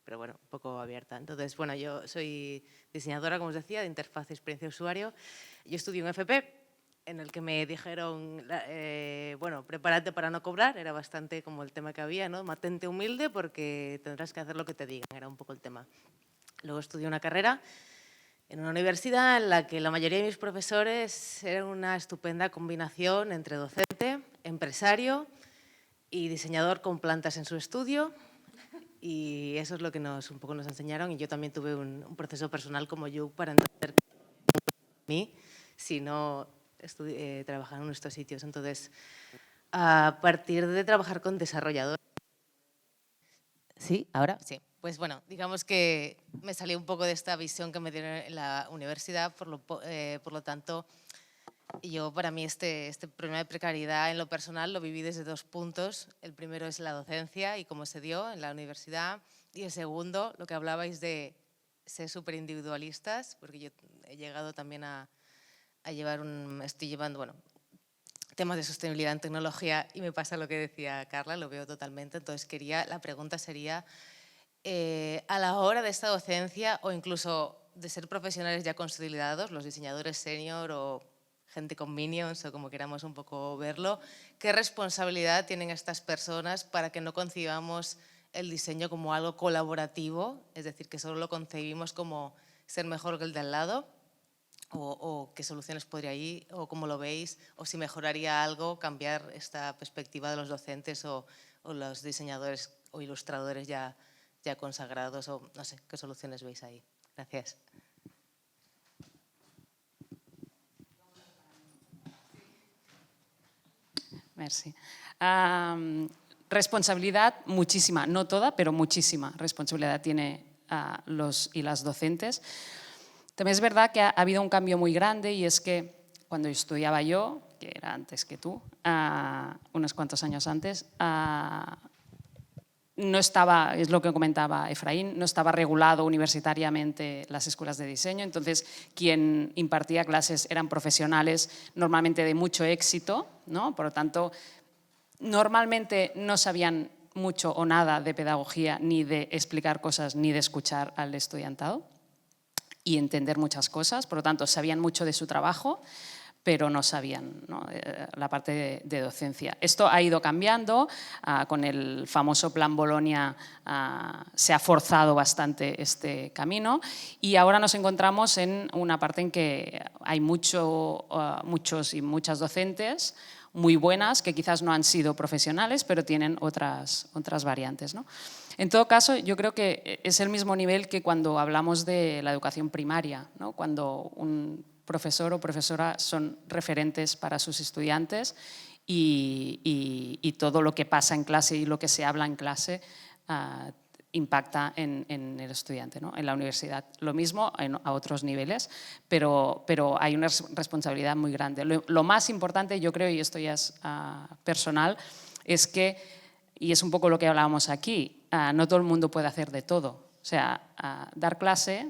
pero bueno, un poco abierta. Entonces, bueno, yo soy diseñadora, como os decía, de interfaz y experiencia de usuario. Yo estudié un FP en el que me dijeron, bueno, prepárate para no cobrar, era bastante como el tema que había, ¿no? Mantente humilde porque tendrás que hacer lo que te digan, era un poco el tema. Luego estudié una carrera en una universidad en la que la mayoría de mis profesores eran una estupenda combinación entre docente, empresario y diseñador con plantas en su estudio. Y eso es lo que un poco nos enseñaron. Y yo también tuve un proceso personal como yo para entender mí si no trabajar en estos sitios. Entonces, a partir de trabajar con desarrolladores. ¿Sí? ¿Ahora? Sí. Pues bueno, digamos que me salí un poco de esta visión que me dieron en la universidad, por lo tanto, para mí este problema de precariedad en lo personal lo viví desde dos puntos. El primero es la docencia y cómo se dio en la universidad, y el segundo, lo que hablabais de ser súper individualistas, porque yo he llegado también a llevar estoy llevando, bueno, temas de sostenibilidad en tecnología y me pasa lo que decía Carla, lo veo totalmente. Entonces la pregunta sería, a la hora de esta docencia o incluso de ser profesionales ya consolidados, los diseñadores senior o gente con minions o como queramos un poco verlo, ¿qué responsabilidad tienen estas personas para que no concibamos el diseño como algo colaborativo? Es decir, que solo lo concebimos como ser mejor que el de al lado, o qué soluciones podría ir, o cómo lo veis, o si mejoraría algo cambiar esta perspectiva de los docentes o los diseñadores o ilustradores ya consagrados, o no sé, qué soluciones veis ahí. Gracias. Merci. Responsabilidad muchísima, no toda, pero muchísima responsabilidad tiene los y las docentes. También es verdad que ha habido un cambio muy grande y es que cuando estudiaba yo, que era antes que tú, unos cuantos años antes, no estaba, es lo que comentaba Efraín, no estaba regulado universitariamente las escuelas de diseño, entonces quien impartía clases eran profesionales normalmente de mucho éxito, ¿no? Por lo tanto, normalmente no sabían mucho o nada de pedagogía, ni de explicar cosas, ni de escuchar al estudiantado y entender muchas cosas, por lo tanto, sabían mucho de su trabajo, pero no sabían, ¿no?, la parte de docencia. Esto ha ido cambiando, con el famoso Plan Bolonia se ha forzado bastante este camino y ahora nos encontramos en una parte en que hay muchos y muchas docentes muy buenas que quizás no han sido profesionales, pero tienen otras variantes, ¿no? En todo caso, yo creo que es el mismo nivel que cuando hablamos de la educación primaria, ¿no? Cuando un profesor o profesora son referentes para sus estudiantes y todo lo que pasa en clase y lo que se habla en clase impacta en el estudiante, ¿no? En la universidad lo mismo, a otros niveles, pero hay una responsabilidad muy grande. Lo más importante, yo creo, y esto ya es personal, es que, y es un poco lo que hablábamos aquí, no todo el mundo puede hacer de todo. O sea, dar clase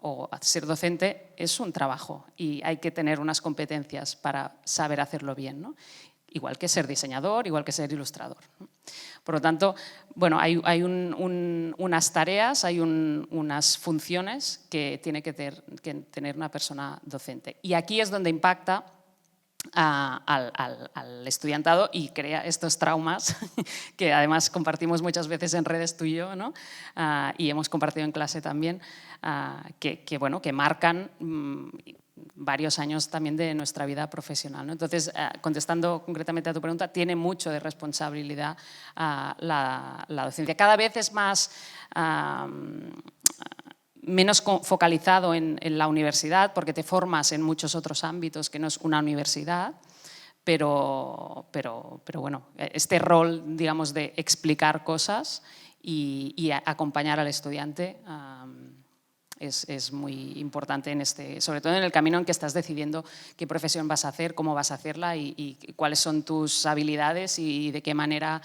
o ser docente es un trabajo y hay que tener unas competencias para saber hacerlo bien, ¿no? Igual que ser diseñador, igual que ser ilustrador, ¿no? Por lo tanto, bueno, hay unas tareas, hay unas funciones que tiene que tener una persona docente. Y aquí es donde impacta al estudiantado y crea estos traumas que además compartimos muchas veces en redes tú y yo, ¿no? Y hemos compartido en clase también, que marcan varios años también de nuestra vida profesional, ¿no? Entonces, contestando concretamente a tu pregunta, tiene mucho de responsabilidad la docencia. Cada vez es más menos focalizado en la universidad, porque te formas en muchos otros ámbitos que no es una universidad, pero bueno, este rol, digamos, de explicar cosas y acompañar al estudiante es muy importante, sobre todo en el camino en que estás decidiendo qué profesión vas a hacer, cómo vas a hacerla y cuáles son tus habilidades y de qué manera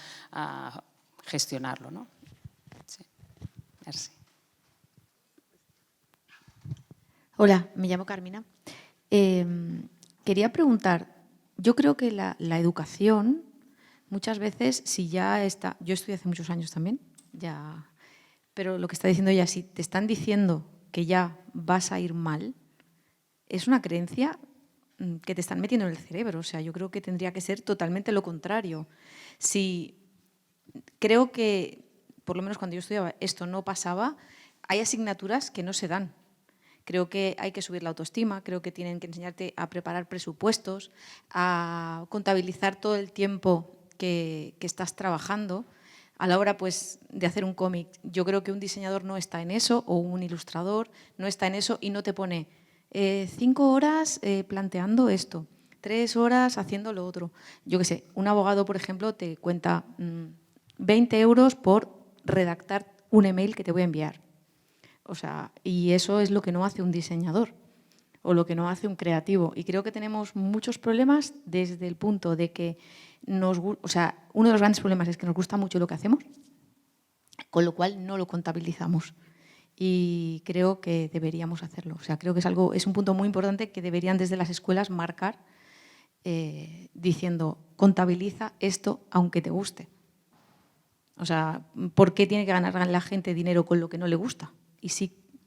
gestionarlo, ¿no? Sí. Merci. Hola, me llamo Carmina. Quería preguntar, yo creo que la educación, muchas veces, si ya está… Yo estudié hace muchos años también, pero lo que está diciendo ella, si te están diciendo que ya vas a ir mal, es una creencia que te están metiendo en el cerebro. O sea, yo creo que tendría que ser totalmente lo contrario. Creo que, por lo menos cuando yo estudiaba, esto no pasaba, hay asignaturas que no se dan. Creo que hay que subir la autoestima, creo que tienen que enseñarte a preparar presupuestos, a contabilizar todo el tiempo que estás trabajando. A la hora, pues, de hacer un cómic, yo creo que un diseñador no está en eso, o un ilustrador no está en eso y no te pone 5 horas planteando esto, 3 horas haciendo lo otro. Yo qué sé, un abogado, por ejemplo, te cuenta 20 euros por redactar un email que te voy a enviar. O sea, y eso es lo que no hace un diseñador o lo que no hace un creativo. Y creo que tenemos muchos problemas desde el punto de que uno de los grandes problemas es que nos gusta mucho lo que hacemos, con lo cual no lo contabilizamos. Y creo que deberíamos hacerlo. O sea, creo que es un punto muy importante que deberían desde las escuelas marcar diciendo, contabiliza esto aunque te guste. O sea, ¿por qué tiene que ganar la gente dinero con lo que no le gusta?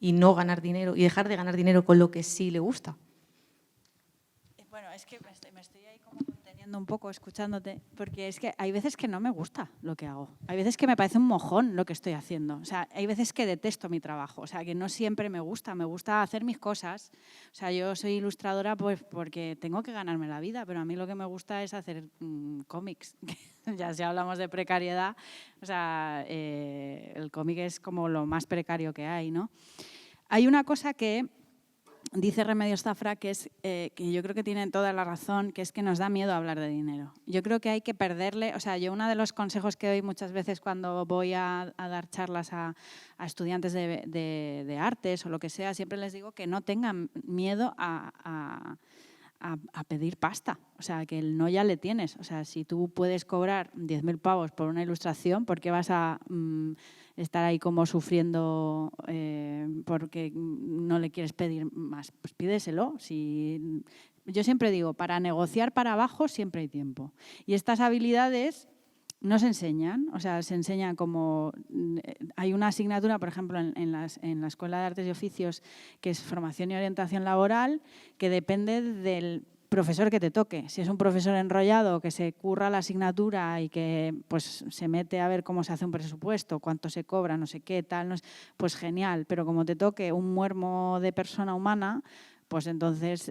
Y no ganar dinero y dejar de ganar dinero con lo que sí le gusta. Bueno, es que me estoy ahí como conteniendo un poco escuchándote, porque es que hay veces que no me gusta lo que hago. Hay veces que me parece un mojón lo que estoy haciendo. O sea, hay veces que detesto mi trabajo. O sea, que no siempre me gusta hacer mis cosas. O sea, yo soy ilustradora pues porque tengo que ganarme la vida, pero a mí lo que me gusta es hacer cómics. Ya si hablamos de precariedad, o sea, el cómic es como lo más precario que hay, ¿no? Hay una cosa que dice Remedios Zafra que yo creo que tiene toda la razón, que es que nos da miedo hablar de dinero. Yo creo que hay que perderle, o sea, yo uno de los consejos que doy muchas veces cuando voy a dar charlas a estudiantes de artes o lo que sea, siempre les digo que no tengan miedo a pedir pasta, o sea, que el no ya le tienes. O sea, si tú puedes cobrar 10.000 pavos por una ilustración, ¿por qué vas a estar ahí como sufriendo porque no le quieres pedir más? Pues pídeselo. Yo siempre digo, para negociar para abajo siempre hay tiempo. Y estas habilidades no se enseñan, o sea, se enseñan como… Hay una asignatura, por ejemplo, en la Escuela de Artes y Oficios, que es Formación y Orientación Laboral, que depende del profesor que te toque. Si es un profesor enrollado que se curra la asignatura y que pues, se mete a ver cómo se hace un presupuesto, cuánto se cobra, no sé qué, tal, pues genial. Pero como te toque un muermo de persona humana, pues entonces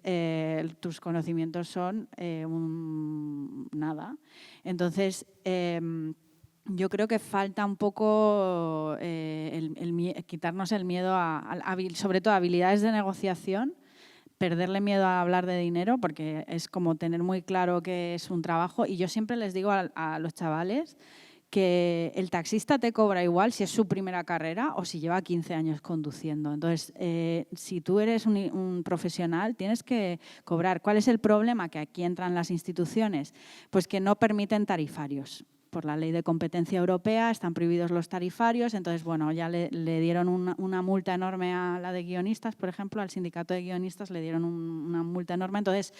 tus conocimientos son nada. Entonces, yo creo que falta un poco quitarnos el miedo sobre todo a habilidades de negociación, perderle miedo a hablar de dinero, porque es como tener muy claro que es un trabajo. Y yo siempre les digo a los chavales que el taxista te cobra igual si es su primera carrera o si lleva 15 años conduciendo. Entonces, si tú eres un profesional, tienes que cobrar. ¿Cuál es el problema? Que aquí entran las instituciones, pues que no permiten tarifarios. Por la ley de competencia europea están prohibidos los tarifarios, entonces, bueno, ya le dieron una multa enorme a la de guionistas, por ejemplo, al sindicato de guionistas le dieron una multa enorme. Entonces,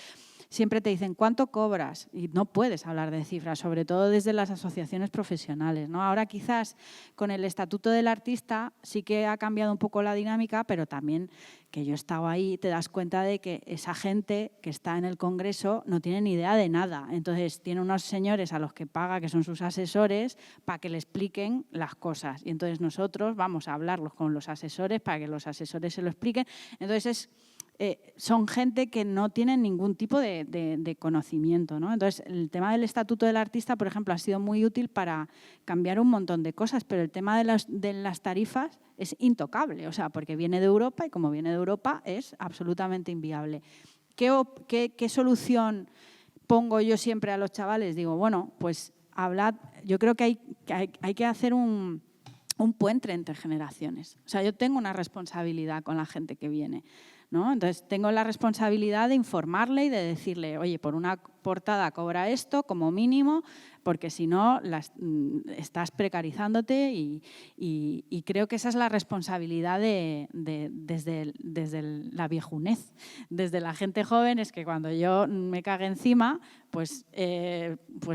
siempre te dicen, ¿cuánto cobras? Y no puedes hablar de cifras, sobre todo desde las asociaciones profesionales, ¿no? Ahora quizás con el Estatuto del Artista sí que ha cambiado un poco la dinámica, pero también que yo he estado ahí, te das cuenta de que esa gente que está en el Congreso no tiene ni idea de nada. Entonces, tiene unos señores a los que paga, que son sus asesores, para que le expliquen las cosas. Y entonces nosotros vamos a hablarlos con los asesores para que los asesores se lo expliquen. Entonces, son gente que no tienen ningún tipo de conocimiento, ¿no? Entonces, el tema del Estatuto del Artista, por ejemplo, ha sido muy útil para cambiar un montón de cosas, pero el tema de las tarifas es intocable, o sea, porque viene de Europa y como viene de Europa es absolutamente inviable. ¿Qué solución pongo yo siempre a los chavales? Digo, bueno, pues hablad, yo creo que hay que hacer un puente entre generaciones. O sea, yo tengo una responsabilidad con la gente que viene, ¿no? Entonces, tengo la responsabilidad de informarle y de decirle, oye, por una portada cobra esto como mínimo, porque si no, estás precarizándote y creo que esa es la responsabilidad desde la viejunez. Desde la gente joven es que cuando yo me cague encima, pues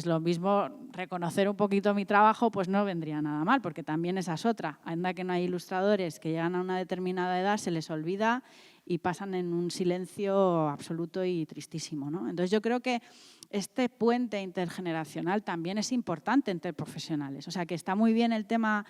lo mismo, reconocer un poquito mi trabajo, pues no vendría nada mal, porque también esa es otra. Anda que no hay ilustradores que llegan a una determinada edad, se les olvida y pasan en un silencio absoluto y tristísimo, ¿no? Entonces yo creo que este puente intergeneracional también es importante entre profesionales. O sea, que está muy bien el tema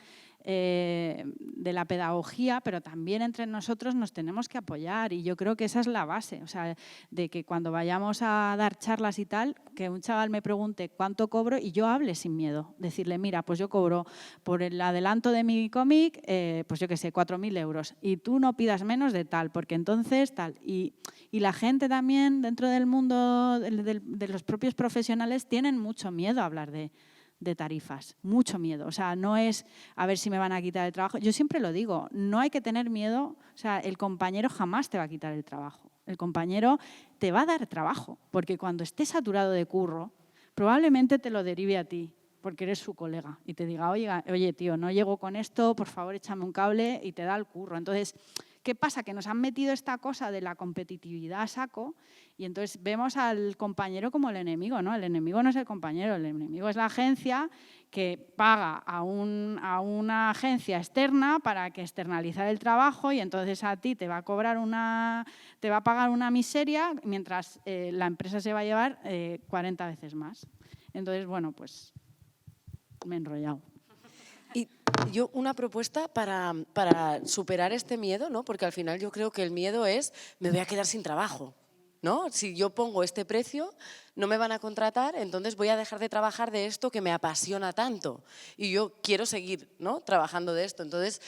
de la pedagogía, pero también entre nosotros nos tenemos que apoyar y yo creo que esa es la base. O sea, de que cuando vayamos a dar charlas y tal, que un chaval me pregunte cuánto cobro y yo hable sin miedo. Decirle, mira, pues yo cobro por el adelanto de mi cómic, pues yo qué sé, 4.000 euros y tú no pidas menos de tal, porque entonces tal. Y la gente también dentro del mundo de los propios profesionales tienen mucho miedo a hablar de tarifas, mucho miedo. O sea, no es a ver si me van a quitar el trabajo. Yo siempre lo digo, no hay que tener miedo. O sea, el compañero jamás te va a quitar el trabajo. El compañero te va a dar trabajo, porque cuando esté saturado de curro, probablemente te lo derive a ti, porque eres su colega, y te diga, oye, tío, no llego con esto, por favor, échame un cable, y te da el curro. Entonces, ¿qué pasa? Que nos han metido esta cosa de la competitividad a saco y entonces vemos al compañero como el enemigo, ¿no? El enemigo no es el compañero, el enemigo es la agencia que paga a una agencia externa para que externalizar el trabajo y entonces a ti te va a pagar una miseria mientras la empresa se va a llevar 40 veces más. Entonces, bueno, pues me he enrollado. Y yo una propuesta para superar este miedo, ¿no? Porque al final yo creo que el miedo es me voy a quedar sin trabajo, ¿no? Si yo pongo este precio, no me van a contratar, entonces voy a dejar de trabajar de esto que me apasiona tanto y yo quiero seguir, ¿no? Trabajando de esto. Entonces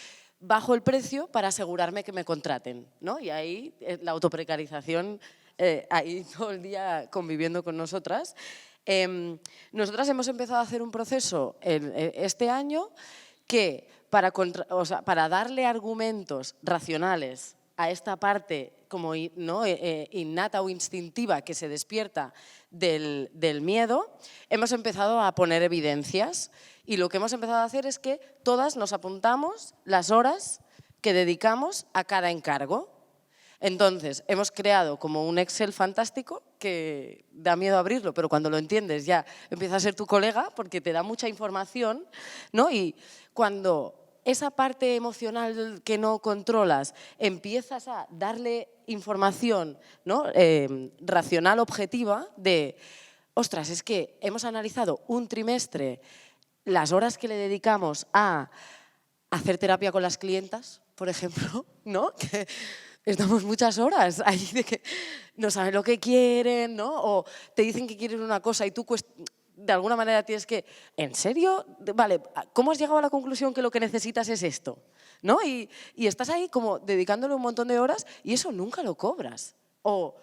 bajo el precio para asegurarme que me contraten, ¿no? Y ahí la autoprecarización, ahí todo el día conviviendo con nosotras. Nosotras hemos empezado a hacer un proceso este año que para darle argumentos racionales a esta parte como innata o instintiva que se despierta del miedo, hemos empezado a poner evidencias y lo que hemos empezado a hacer es que todas nos apuntamos las horas que dedicamos a cada encargo. Entonces, hemos creado como un Excel fantástico que da miedo abrirlo, pero cuando lo entiendes ya empieza a ser tu colega porque te da mucha información, ¿no? Y cuando esa parte emocional que no controlas empiezas a darle información, ¿no? Racional, objetiva, de, ostras, es que hemos analizado un trimestre las horas que le dedicamos a hacer terapia con las clientas, por ejemplo, ¿no? Que estamos muchas horas ahí de que no saben lo que quieren, ¿no? O te dicen que quieren una cosa y tú de alguna manera tienes que, ¿en serio? Vale, ¿cómo has llegado a la conclusión que lo que necesitas es esto? ¿No? Y estás ahí como dedicándole un montón de horas y eso nunca lo cobras. O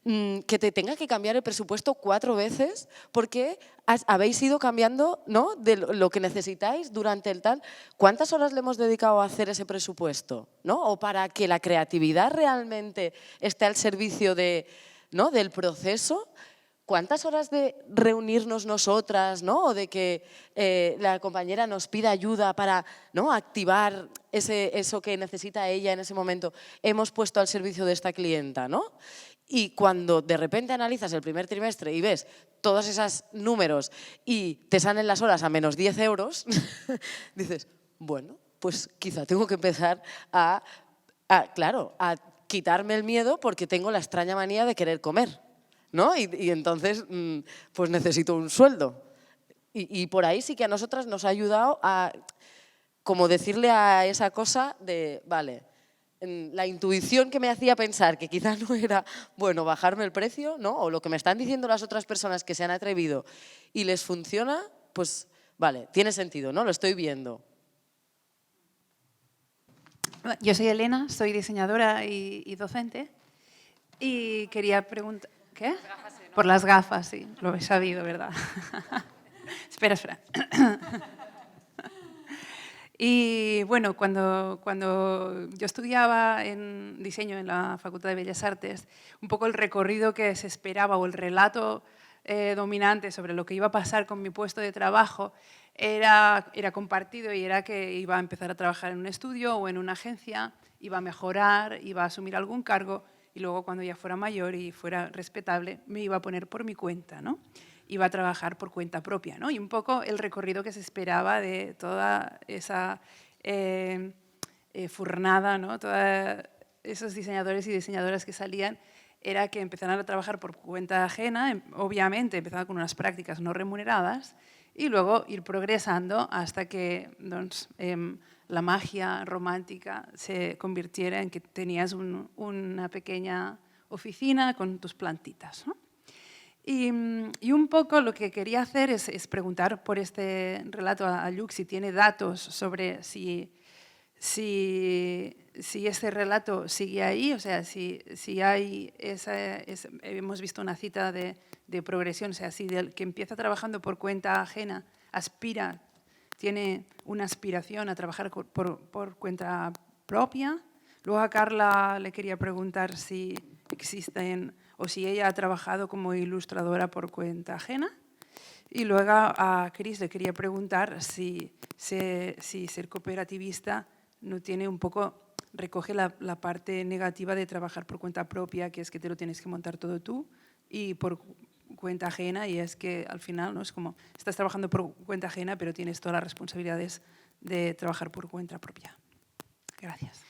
que te tenga que cambiar el presupuesto 4 veces porque habéis ido cambiando, ¿no? De lo que necesitáis durante el tal. ¿Cuántas horas le hemos dedicado a hacer ese presupuesto? ¿No? O para que la creatividad realmente esté al servicio ¿no? del proceso. ¿Cuántas horas de reunirnos nosotras, ¿no? O de que la compañera nos pida ayuda para, ¿no? activar eso que necesita ella en ese momento hemos puesto al servicio de esta clienta, ¿no? Y cuando de repente analizas el primer trimestre y ves todos esos números y te salen las horas a menos 10 euros, dices, bueno, pues quizá tengo que empezar a quitarme el miedo porque tengo la extraña manía de querer comer, ¿no? Y entonces, pues necesito un sueldo. Y por ahí sí que a nosotras nos ha ayudado a como decirle a esa cosa de, vale, la intuición que me hacía pensar que quizás no era bueno bajarme el precio, ¿no? O lo que me están diciendo las otras personas que se han atrevido y les funciona, pues vale, tiene sentido, ¿no? Lo estoy viendo. Yo soy Elena, soy diseñadora y docente y quería preguntar... ¿Qué? Por las gafas, sí, lo he sabido, ¿verdad? Espera. Y bueno, cuando yo estudiaba en diseño en la Facultad de Bellas Artes, un poco el recorrido que se esperaba o el relato dominante sobre lo que iba a pasar con mi puesto de trabajo era compartido y era que iba a empezar a trabajar en un estudio o en una agencia, iba a mejorar, iba a asumir algún cargo y luego cuando ya fuera mayor y fuera respetable me iba a poner por mi cuenta, ¿no? Iba a trabajar por cuenta propia, ¿no? Y un poco el recorrido que se esperaba de toda esa furnada, ¿no? Todos esos diseñadores y diseñadoras que salían era que empezaran a trabajar por cuenta ajena, obviamente empezaban con unas prácticas no remuneradas y luego ir progresando hasta que doncs, la magia romántica se convirtiera en que tenías una pequeña oficina con tus plantitas, ¿no? Y un poco lo que quería hacer es preguntar por este relato a Lluc si tiene datos sobre si ese relato sigue ahí, o sea, si hay hemos visto una cita de progresión, o sea, si del que empieza trabajando por cuenta ajena tiene una aspiración a trabajar por cuenta propia. Luego a Carla le quería preguntar si existen o si ella ha trabajado como ilustradora por cuenta ajena. Y luego a Cris le quería preguntar si ser cooperativista no tiene un poco, recoge la parte negativa de trabajar por cuenta propia, que es que te lo tienes que montar todo tú, y por cuenta ajena, y es que al final, ¿no? Es como, estás trabajando por cuenta ajena, pero tienes todas las responsabilidades de trabajar por cuenta propia. Gracias.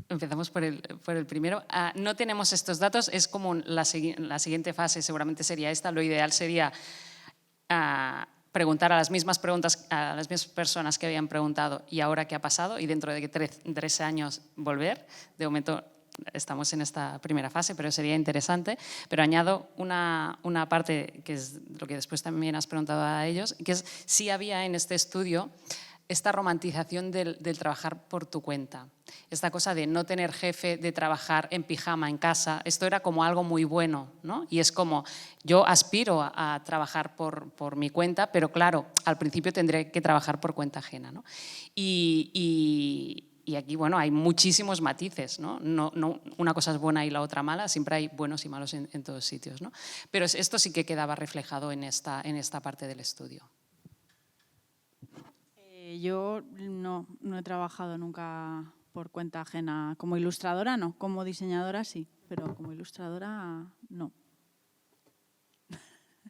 Empezamos por el primero. No tenemos estos datos, es como la siguiente fase, seguramente sería esta. Lo ideal sería preguntar a las mismas preguntas a las mismas personas que habían preguntado y ahora qué ha pasado, y dentro de 3 años volver. De momento estamos en esta primera fase, pero sería interesante. Pero añado una parte que es lo que después también has preguntado a ellos, que es si había en este estudio esta romantización del trabajar por tu cuenta. Esta cosa de no tener jefe, de trabajar en pijama en casa, esto era como algo muy bueno, ¿no? Y es como, yo aspiro a trabajar por mi cuenta, pero claro, al principio tendré que trabajar por cuenta ajena, ¿no? Y aquí, bueno, hay muchísimos matices, ¿no? No una cosa es buena y la otra mala, siempre hay buenos y malos en todos sitios, ¿no? Pero esto sí que quedaba reflejado en esta parte del estudio. Yo no he trabajado nunca por cuenta ajena. Como ilustradora no, como diseñadora sí, pero como ilustradora no.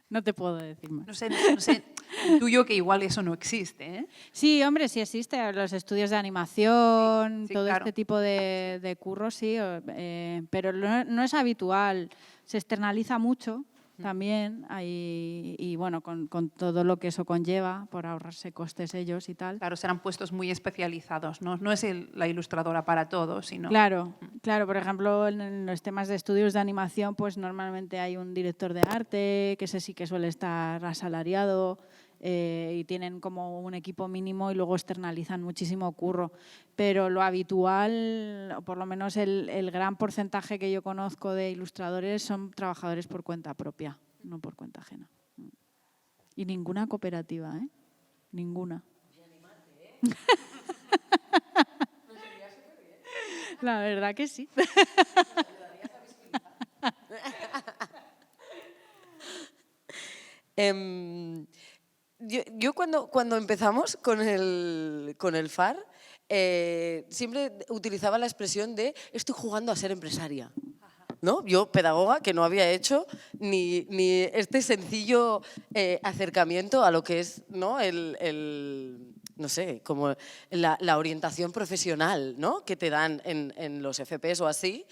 No te puedo decir más. No sé, intuyo que igual eso no existe, ¿eh? Sí, hombre, sí existe. Los estudios de animación, Sí, todo claro. este tipo de curros, sí, pero no es habitual. Se externaliza mucho también y bueno, con todo lo que eso conlleva, por ahorrarse costes ellos y tal. Claro, serán puestos muy especializados, no es la ilustradora para todo, sino… Claro, por ejemplo, en los temas de estudios de animación, pues normalmente hay un director de arte, que ese sí que suele estar asalariado y tienen como un equipo mínimo y luego externalizan muchísimo curro. Pero lo habitual, o por lo menos el gran porcentaje que yo conozco de ilustradores son trabajadores por cuenta propia, no por cuenta ajena. Y ninguna cooperativa, ¿eh? Ninguna. La verdad que sí. Yo cuando empezamos con el FAR, siempre utilizaba la expresión de estoy jugando a ser empresaria. ¿No? Yo, pedagoga, que no había hecho ni este sencillo acercamiento a lo que es, ¿no? No sé, como la orientación profesional, ¿no? Que te dan en los FPs o así,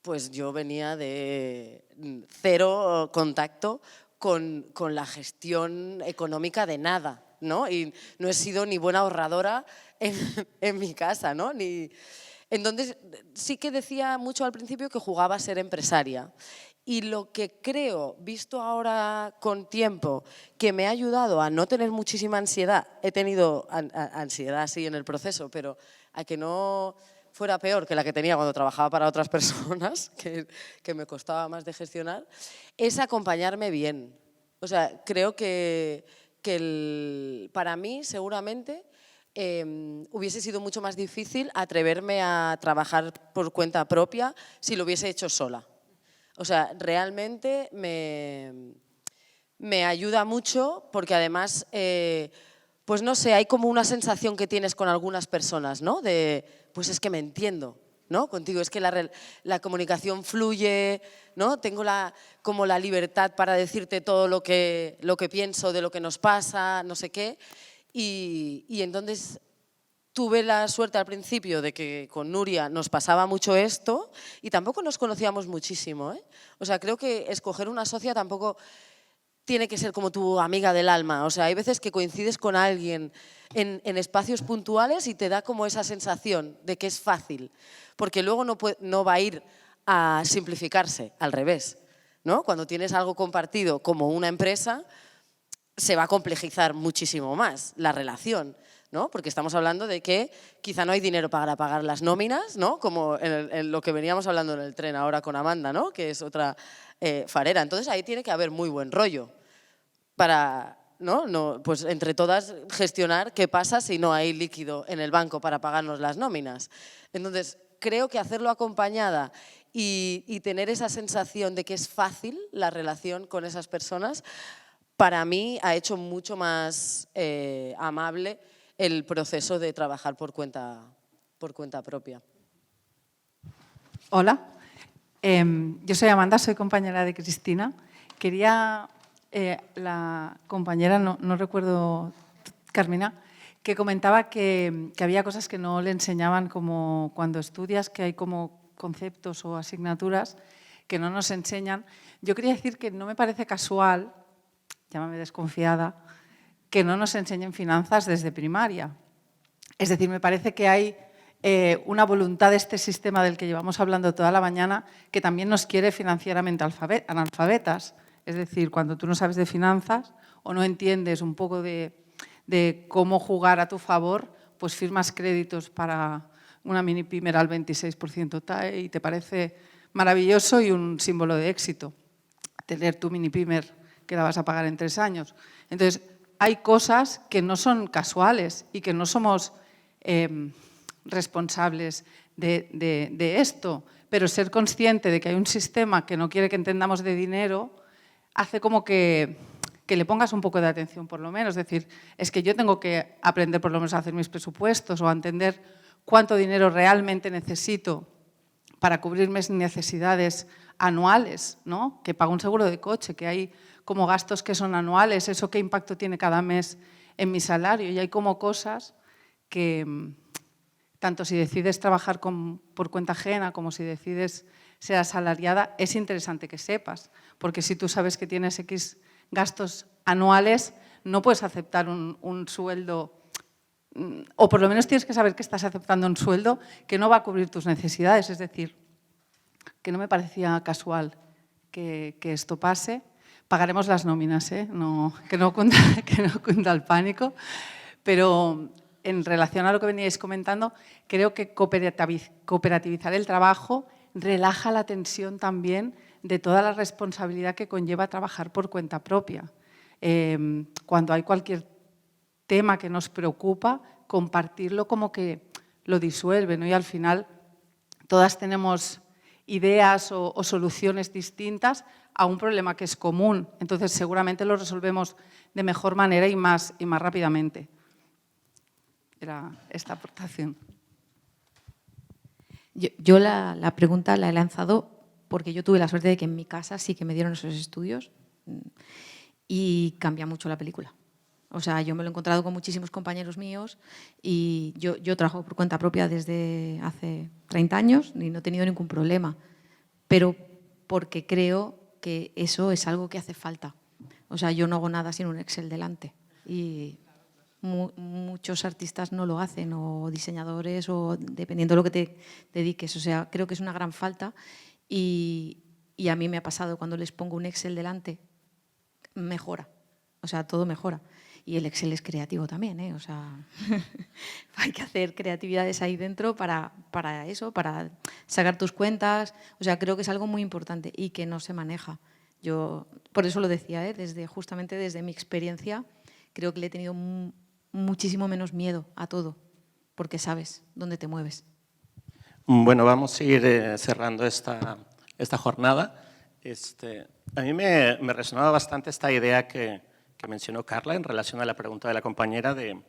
pues yo venía de cero contacto con la gestión económica de nada, ¿no? Y no he sido ni buena ahorradora en mi casa, ¿no? Entonces, sí que decía mucho al principio que jugaba a ser empresaria. Y lo que creo, visto ahora con tiempo, que me ha ayudado a no tener muchísima ansiedad, he tenido ansiedad sí en el proceso, pero a que no fuera peor que la que tenía cuando trabajaba para otras personas, que me costaba más de gestionar, es acompañarme bien. O sea, creo que para mí seguramente hubiese sido mucho más difícil atreverme a trabajar por cuenta propia si lo hubiese hecho sola. O sea, realmente me ayuda mucho porque además, pues no sé, hay como una sensación que tienes con algunas personas, ¿no? De, pues es que me entiendo, ¿no? Contigo es que la comunicación fluye, ¿no? Tengo como la libertad para decirte todo lo que pienso de lo que nos pasa, no sé qué. Y entonces tuve la suerte al principio de que con Nuria nos pasaba mucho esto y tampoco nos conocíamos muchísimo, ¿eh? O sea, creo que escoger una socia tampoco tiene que ser como tu amiga del alma. O sea, hay veces que coincides con alguien en espacios puntuales y te da como esa sensación de que es fácil, porque luego no va a ir a simplificarse, al revés, ¿no? Cuando tienes algo compartido como una empresa, se va a complejizar muchísimo más la relación, ¿no? Porque estamos hablando de que quizá no hay dinero para pagar las nóminas, ¿no? Como en lo que veníamos hablando en el tren ahora con Amanda, ¿no? Que es otra farera. Entonces ahí tiene que haber muy buen rollo para, ¿no? Pues entre todas gestionar qué pasa si no hay líquido en el banco para pagarnos las nóminas. Entonces creo que hacerlo acompañada y tener esa sensación de que es fácil la relación con esas personas, para mí ha hecho mucho más amable el proceso de trabajar por cuenta propia. Hola, yo soy Amanda, soy compañera de Cristina. Quería, la compañera, no recuerdo, Carmina, que comentaba que había cosas que no le enseñaban como cuando estudias, que hay como conceptos o asignaturas que no nos enseñan. Yo quería decir que no me parece casual, llámame desconfiada, que no nos enseñen finanzas desde primaria. Es decir, me parece que hay una voluntad de este sistema del que llevamos hablando toda la mañana que también nos quiere financieramente analfabetas. Es decir, cuando tú no sabes de finanzas o no entiendes un poco de de cómo jugar a tu favor, pues firmas créditos para una mini pyme al 26% TAE y te parece maravilloso y un símbolo de éxito tener tu mini pyme que la vas a pagar en 3 años. Entonces, hay cosas que no son casuales y que no somos responsables de esto, pero ser consciente de que hay un sistema que no quiere que entendamos de dinero hace como que le pongas un poco de atención por lo menos. Es decir, es que yo tengo que aprender por lo menos a hacer mis presupuestos o a entender cuánto dinero realmente necesito para cubrir mis necesidades anuales, ¿no? Que pago un seguro de coche, que hay como gastos que son anuales, eso qué impacto tiene cada mes en mi salario. Y hay como cosas que, tanto si decides trabajar por cuenta ajena como si decides ser asalariada, es interesante que sepas, porque si tú sabes que tienes X gastos anuales, no puedes aceptar un sueldo, o por lo menos tienes que saber que estás aceptando un sueldo que no va a cubrir tus necesidades. Es decir, que no me parecía casual que esto pase. Pagaremos las nóminas, que no cunda el pánico, pero en relación a lo que veníais comentando, creo que cooperativizar el trabajo relaja la tensión también de toda la responsabilidad que conlleva trabajar por cuenta propia. Cuando hay cualquier tema que nos preocupa, compartirlo como que lo disuelve, ¿no? Y al final todas tenemos ideas o soluciones distintas a un problema que es común. Entonces, seguramente lo resolvemos de mejor manera y más rápidamente. Era esta aportación. Yo la pregunta la he lanzado porque yo tuve la suerte de que en mi casa sí que me dieron esos estudios y cambia mucho la película. O sea, yo me lo he encontrado con muchísimos compañeros míos y yo trabajo por cuenta propia desde hace 30 años y no he tenido ningún problema, pero porque creo que eso es algo que hace falta. O sea, yo no hago nada sin un Excel delante y muchos artistas no lo hacen, o diseñadores, o dependiendo de lo que te dediques. O sea, creo que es una gran falta y a mí me ha pasado cuando les pongo un Excel delante, mejora. O sea, todo mejora. Y el Excel es creativo también, ¿eh? O sea, hay que hacer creatividades ahí dentro para eso, para sacar tus cuentas. O sea, creo que es algo muy importante y que no se maneja. Yo, por eso lo decía, justamente desde mi experiencia, creo que le he tenido muchísimo menos miedo a todo, porque sabes dónde te mueves. Bueno, vamos a ir cerrando esta jornada. A mí me resonaba bastante esta idea que mencionó Carla en relación a la pregunta de la compañera de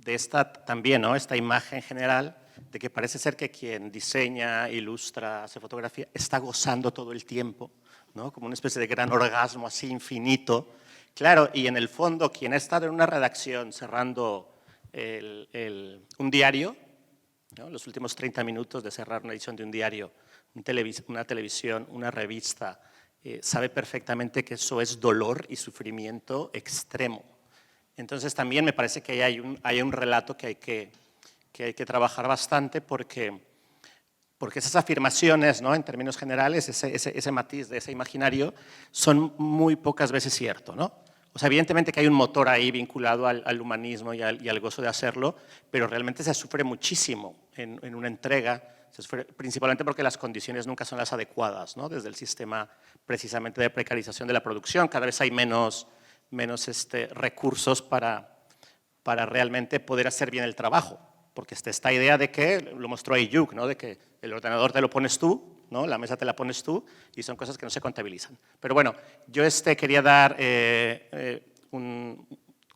esta también, ¿no? Esta imagen general de que parece ser que quien diseña, ilustra, hace fotografía, está gozando todo el tiempo, ¿no? Como una especie de gran orgasmo así infinito. Claro, y en el fondo quien ha estado en una redacción cerrando un diario, ¿no? Los últimos 30 minutos de cerrar una edición de un diario, una televisión, una revista, sabe perfectamente que eso es dolor y sufrimiento extremo. Entonces también me parece que hay un relato que hay que trabajar bastante porque esas afirmaciones, ¿no? En términos generales, ese matiz de ese imaginario, son muy pocas veces cierto, ¿no? O sea, evidentemente que hay un motor ahí vinculado al humanismo y al gozo de hacerlo, pero realmente se sufre muchísimo en una entrega, principalmente porque las condiciones nunca son las adecuadas, ¿no? Desde el sistema precisamente de precarización de la producción, cada vez hay menos recursos para realmente poder hacer bien el trabajo, porque está esta idea de que, lo mostró Ayuk, ¿no? De que el ordenador te lo pones tú, ¿no? La mesa te la pones tú, y son cosas que no se contabilizan. Pero bueno, yo quería dar un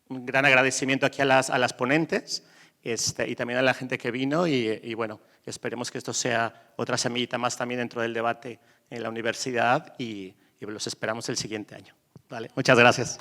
gran agradecimiento aquí a las ponentes y también a la gente que vino y bueno, esperemos que esto sea otra semillita más también dentro del debate en la universidad y los esperamos el siguiente año. Vale, muchas gracias.